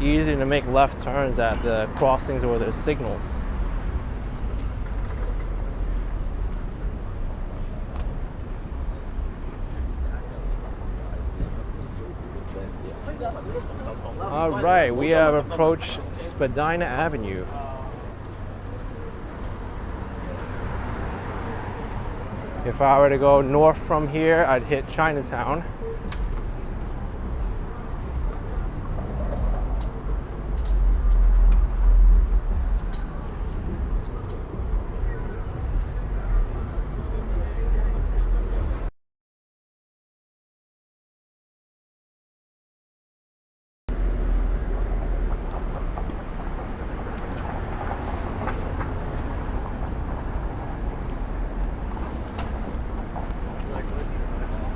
Speaker 1: Easy to make left turns at the crossings where there's signals. All right, we have approached Spadina Avenue. If I were to go north from here, I'd hit Chinatown.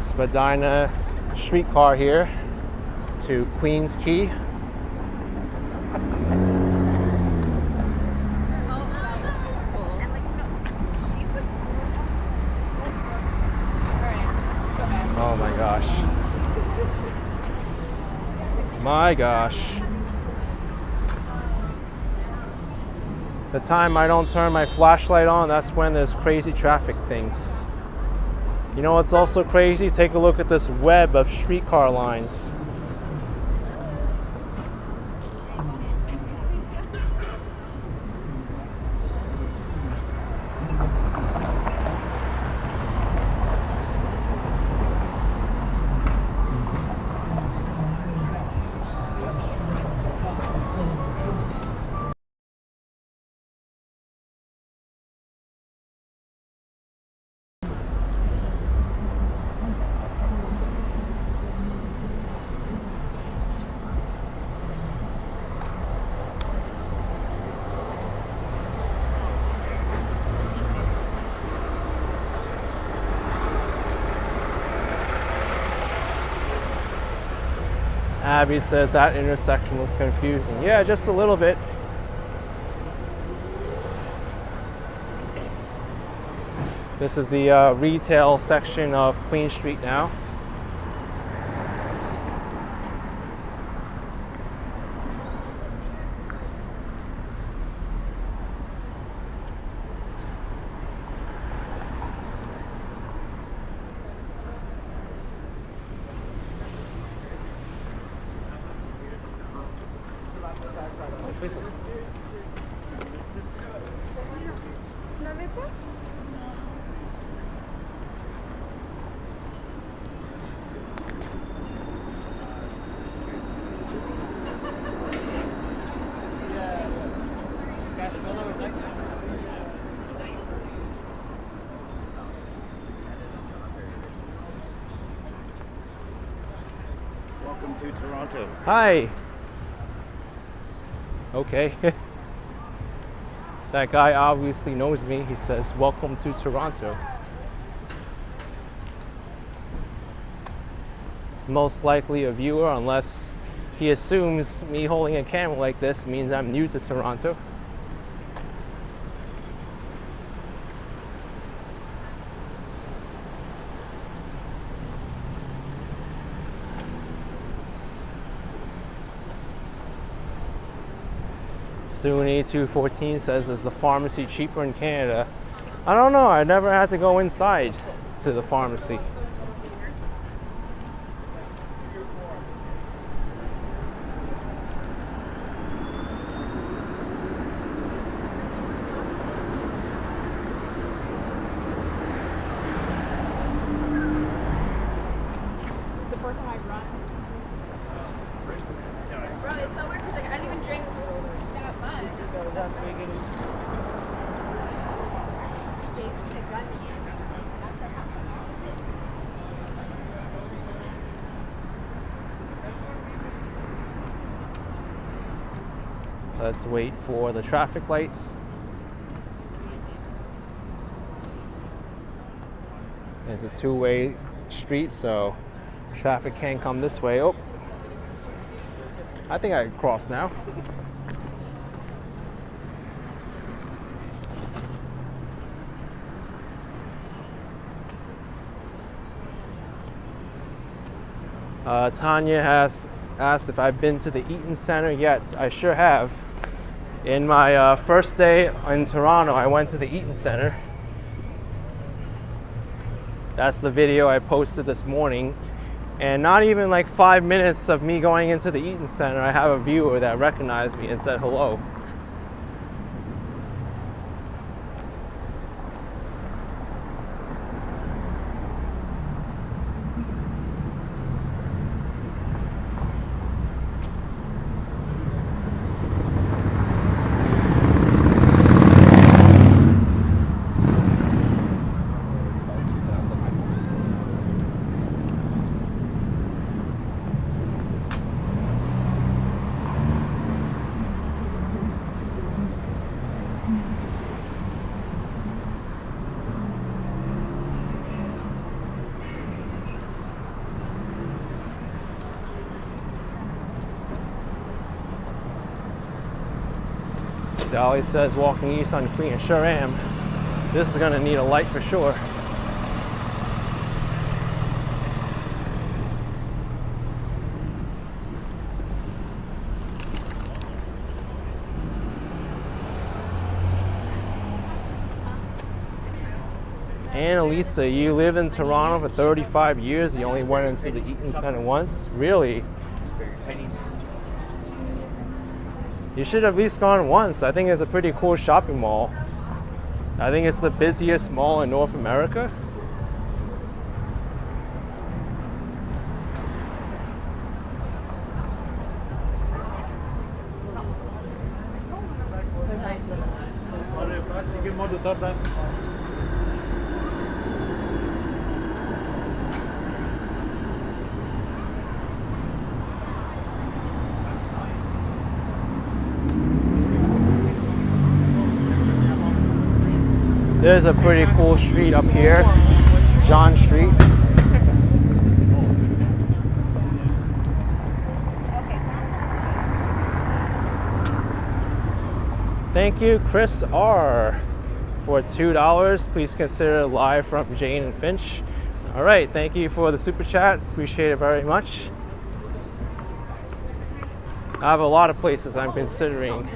Speaker 1: Spadina streetcar here to Queens Quay. Oh my gosh. My gosh. The time I don't turn my flashlight on, that's when there's crazy traffic things. You know what's also crazy? Take a look at this web of streetcar lines. Abby says that intersection was confusing. Yeah, just a little bit. This is the retail section of Queen Street now.
Speaker 4: Welcome to Toronto.
Speaker 1: Hi. Okay. That guy obviously knows me. He says, "Welcome to Toronto." Most likely a viewer, unless he assumes me holding a camera like this means I'm new to Toronto. Soon214 says, "Is the pharmacy cheaper in Canada?" I don't know. I never had to go inside to the pharmacy.
Speaker 6: The first time I run. Bro, it's so weird because like I didn't even drink that much.
Speaker 1: Let's wait for the traffic lights. It's a two-way street, so traffic can't come this way. Oh, I think I can cross now. Tanya has asked if I've been to the Eaton Center yet. I sure have. In my first day in Toronto, I went to the Eaton Center. That's the video I posted this morning. And not even like 5 minutes of me going into the Eaton Center, I have a viewer that recognized me and said hello. Dolly says walking east on Queen. I sure am. This is gonna need a light for sure. Annalisa, you lived in Toronto for 35 years. You only went into the Eaton Center once? Really? You should have at least gone once. I think it's a pretty cool shopping mall. I think it's the busiest mall in North America. There's a pretty cool street up here, John Street. Thank you, Chris R, for $2. Please consider live from Jane and Finch. All right, thank you for the super chat. Appreciate it very much. I have a lot of places I'm considering.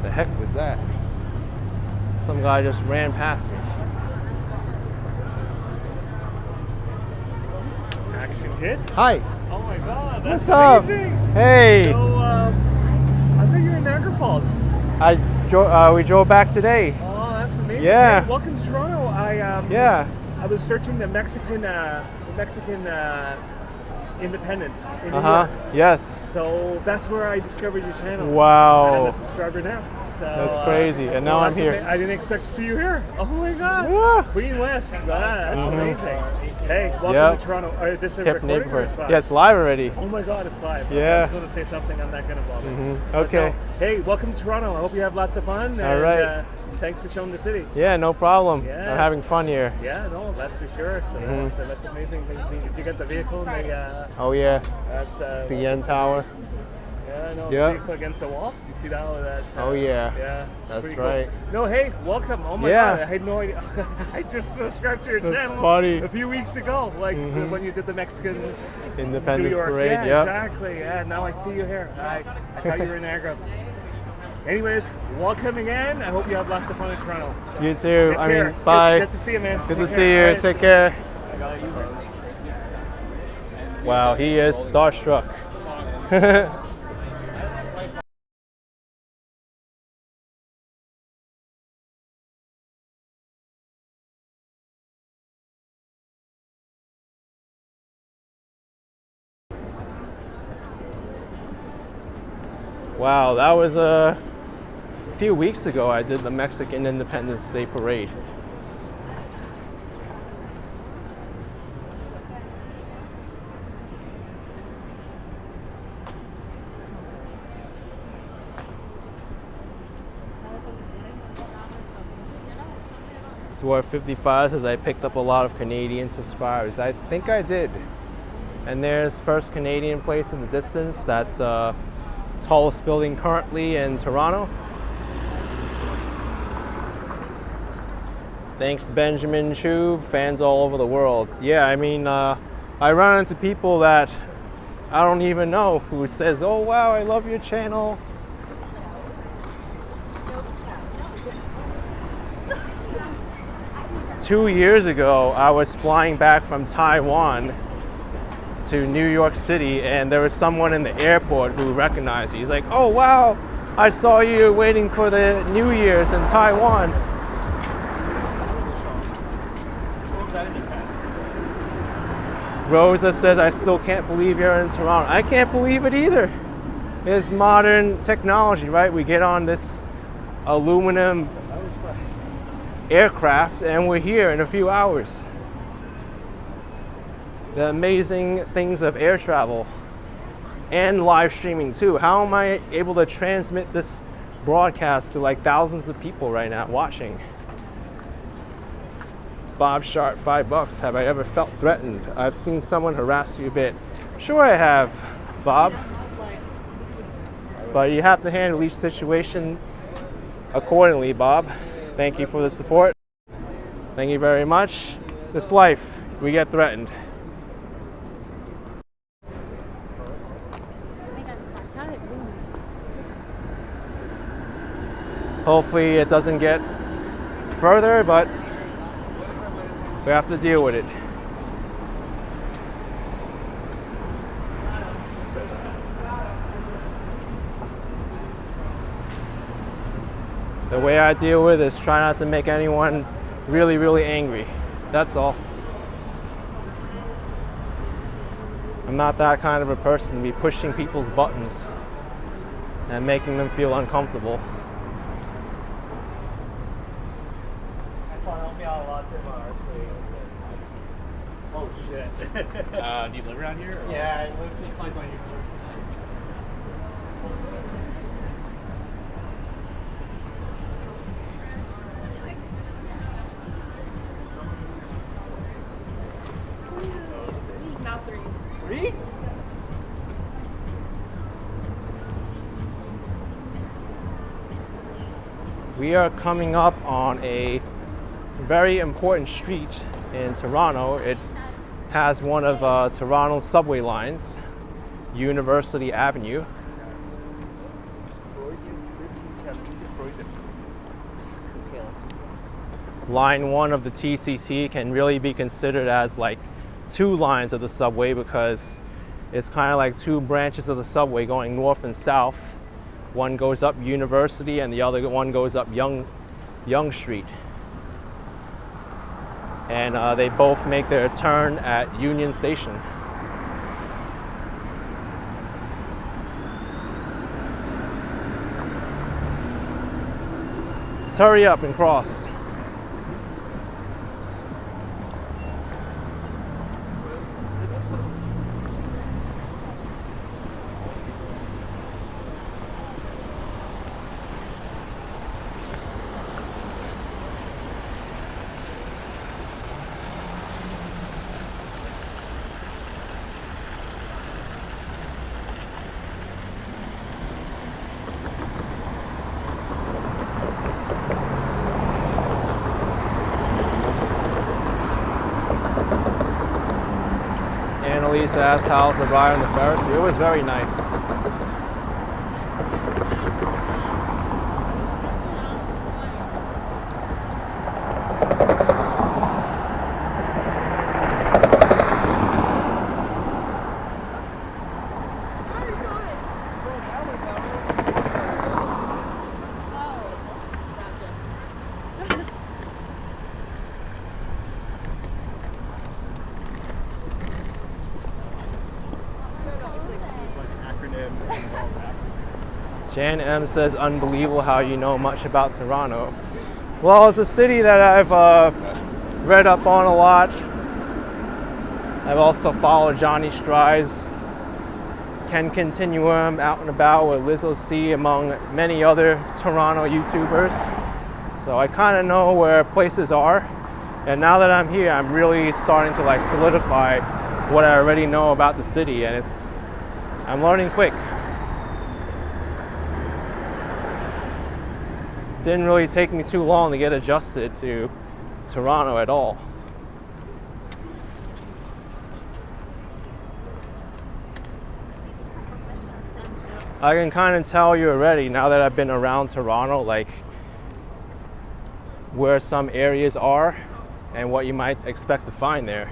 Speaker 1: The heck was that? Some guy just ran past me.
Speaker 10: Action kid?
Speaker 1: Hi.
Speaker 10: Oh my god, that's
Speaker 1: What's
Speaker 10: amazing.
Speaker 1: up? Hey.
Speaker 10: So, I thought you were in Niagara Falls.
Speaker 1: We drove back today.
Speaker 10: Oh, that's amazing.
Speaker 1: Yeah.
Speaker 10: Hey, welcome to Toronto.
Speaker 1: Yeah.
Speaker 10: I was searching the Mexican independence in New York.
Speaker 1: Yes.
Speaker 10: So that's where I discovered your channel.
Speaker 1: Wow.
Speaker 10: And I'm a subscriber now. So,
Speaker 1: That's crazy. And now I'm here.
Speaker 10: I didn't expect to see you here. Oh my god.
Speaker 1: Yeah.
Speaker 10: Queen West. Wow, that's amazing. Hey, welcome
Speaker 1: Yep.
Speaker 10: to Toronto. Is this a
Speaker 1: Hip
Speaker 10: recording or
Speaker 1: neighborhood.
Speaker 10: it's live?
Speaker 1: Yeah, it's live already.
Speaker 10: Oh my god, it's live.
Speaker 1: Yeah.
Speaker 10: I was going to say something. I'm not going to bother. But
Speaker 1: Okay.
Speaker 10: no. Hey, welcome to Toronto. I hope you have lots of fun.
Speaker 1: All right.
Speaker 10: Thanks for showing the city.
Speaker 1: Yeah, no problem.
Speaker 10: Yeah.
Speaker 1: I'm having fun here.
Speaker 10: Yeah, no, that's for sure. So that's amazing. Did you get the vehicle?
Speaker 1: Oh yeah.
Speaker 10: That's
Speaker 1: CN Tower.
Speaker 10: Yeah, no,
Speaker 1: Yep.
Speaker 10: vehicle against the wall. You see that?
Speaker 1: Oh, yeah.
Speaker 10: Yeah.
Speaker 1: That's
Speaker 10: pretty
Speaker 1: right.
Speaker 10: Cool. No, hey, welcome. Oh my
Speaker 1: Yeah.
Speaker 10: god, I had no idea. I just subscribed to your
Speaker 1: That's
Speaker 10: channel
Speaker 1: funny.
Speaker 10: a few weeks ago, like when you did the Mexican New
Speaker 1: Independence
Speaker 10: York.
Speaker 1: Parade.
Speaker 10: Yeah,
Speaker 1: Yep.
Speaker 10: exactly. Yeah, now I see you here. I thought you were in Niagara. Anyways, welcome again. I hope you have lots of fun in Toronto.
Speaker 1: You too.
Speaker 10: Take
Speaker 1: I
Speaker 10: care.
Speaker 1: mean, bye.
Speaker 10: Good to see you, man.
Speaker 1: Good
Speaker 10: Take
Speaker 1: to
Speaker 10: care.
Speaker 1: see you.
Speaker 10: Bye.
Speaker 1: Take care. Wow, he is starstruck. Wow, that was a few weeks ago I did the Mexican Independence Day Parade. Dwarf 55 says I picked up a lot of Canadian subscribers. I think I did. And there's First Canadian Place in the distance. That's tallest building currently in Toronto. Thanks Benjamin Chu, fans all over the world. Yeah, I mean, I run into people that I don't even know who says, oh wow, I love your channel. Two years ago, I was flying back from Taiwan to New York City, and there was someone in the airport who recognized me. He's like, oh wow, I saw you waiting for the New Year's in Taiwan. Rosa says, I still can't believe you're in Toronto. I can't believe it either. It's modern technology, right? We get on this aluminum aircraft and we're here in a few hours. The amazing things of air travel and live streaming too. How am I able to transmit this broadcast to like thousands of people right now watching? Bob Sharp, $5. Have I ever felt threatened? I've seen someone harass you a bit. Sure I have, Bob. But you have to handle each situation accordingly, Bob. Thank you for the support. Thank you very much. This life, we get threatened. Hopefully it doesn't get further, but we have to deal with it. The way I deal with it is try not to make anyone really, really angry. That's all. I'm not that kind of a person to be pushing people's buttons and making them feel uncomfortable.
Speaker 10: Oh shit. Do you live around here? Or?
Speaker 5: Yeah, I live just like when you
Speaker 6: Not three.
Speaker 5: Three?
Speaker 1: We are coming up on a very important street in Toronto. It has one of Toronto's subway lines, University Avenue. Line 1 of the TCT can really be considered as like 2 lines of the subway because it's kind of like 2 branches of the subway going north and south. One goes up University and the other one goes up Young Street. And they both make their turn at Union Station. Let's hurry up and cross. Annalise asked how's the ride on the Ferris. It was very nice. Jan M says, unbelievable how you know much about Toronto. Well, it's a city that I've read up on a lot. I've also followed Johnny Stride's Ken Continuum out and about with Liz O.C. among many other Toronto YouTubers. So I kind of know where places are. And now that I'm here, I'm really starting to like solidify what I already know about the city, and I'm learning quick. Didn't really take me too long to get adjusted to Toronto at all. I can kind of tell you already, now that I've been around Toronto, like where some areas are and what you might expect to find there.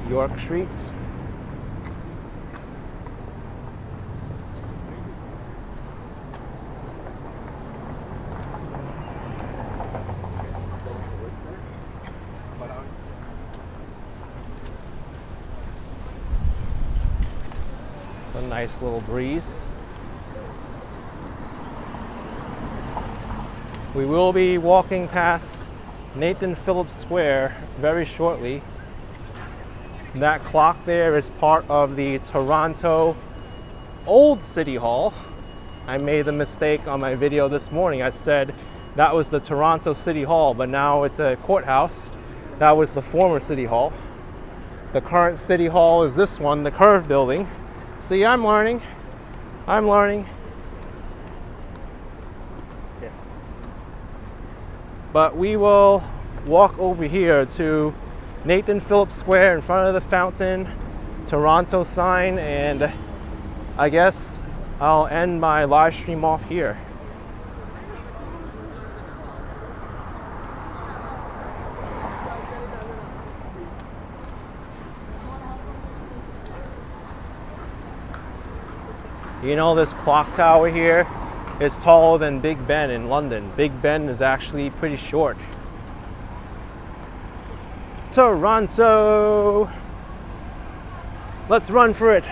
Speaker 1: York Street. nice little breeze. We will be walking past Nathan Phillips Square very shortly. That clock there is part of the Toronto Old City Hall. I made the mistake on my video this morning. I said that was the Toronto City Hall, but now it's a courthouse. That was the former City Hall. The current City Hall is this one, the curved building. See, I'm learning. I'm learning. Yeah. But we will walk over here to Nathan Phillips Square in front of the fountain, Toronto sign, and I guess I'll end my live stream off here. You know, this clock tower here is taller than Big Ben in London. Big Ben is actually pretty short. Toronto! Let's run for it!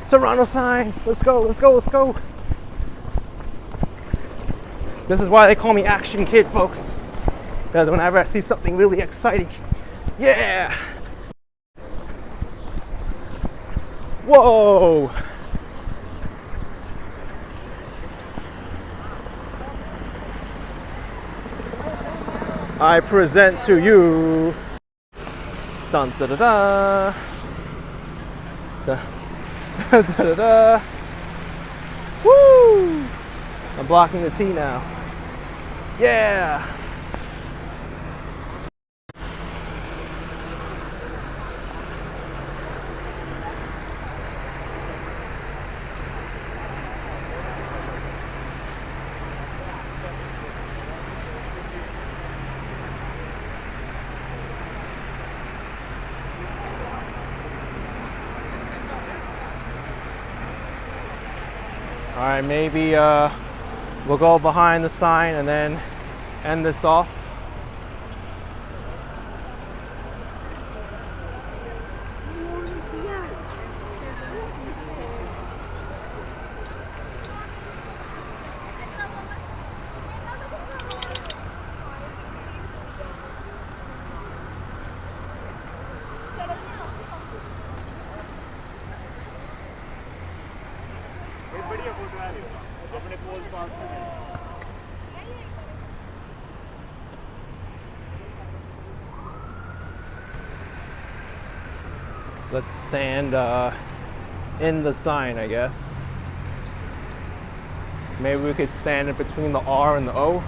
Speaker 1: Toronto sign! Let's go, let's go, let's go! This is why they call me Action Kid, folks. Because whenever I see something really exciting, yeah! Whoa! I present to you, dun da da da, da da da da. Woo! I'm blocking the T now. Yeah. All right, maybe we'll go behind the sign and then end this off. Let's stand in the sign, I guess. Maybe we could stand in between the R and the O.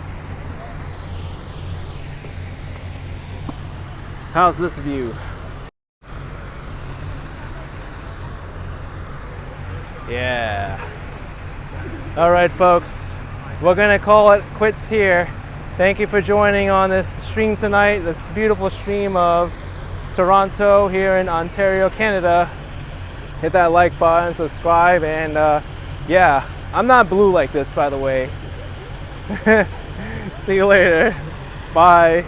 Speaker 1: How's this view? Yeah. All right, folks. We're gonna call it quits here. Thank you for joining on this stream tonight, this beautiful stream of Toronto here in Ontario, Canada. Hit that like button, subscribe, and yeah, I'm not blue like this, by the way. See you later. Bye.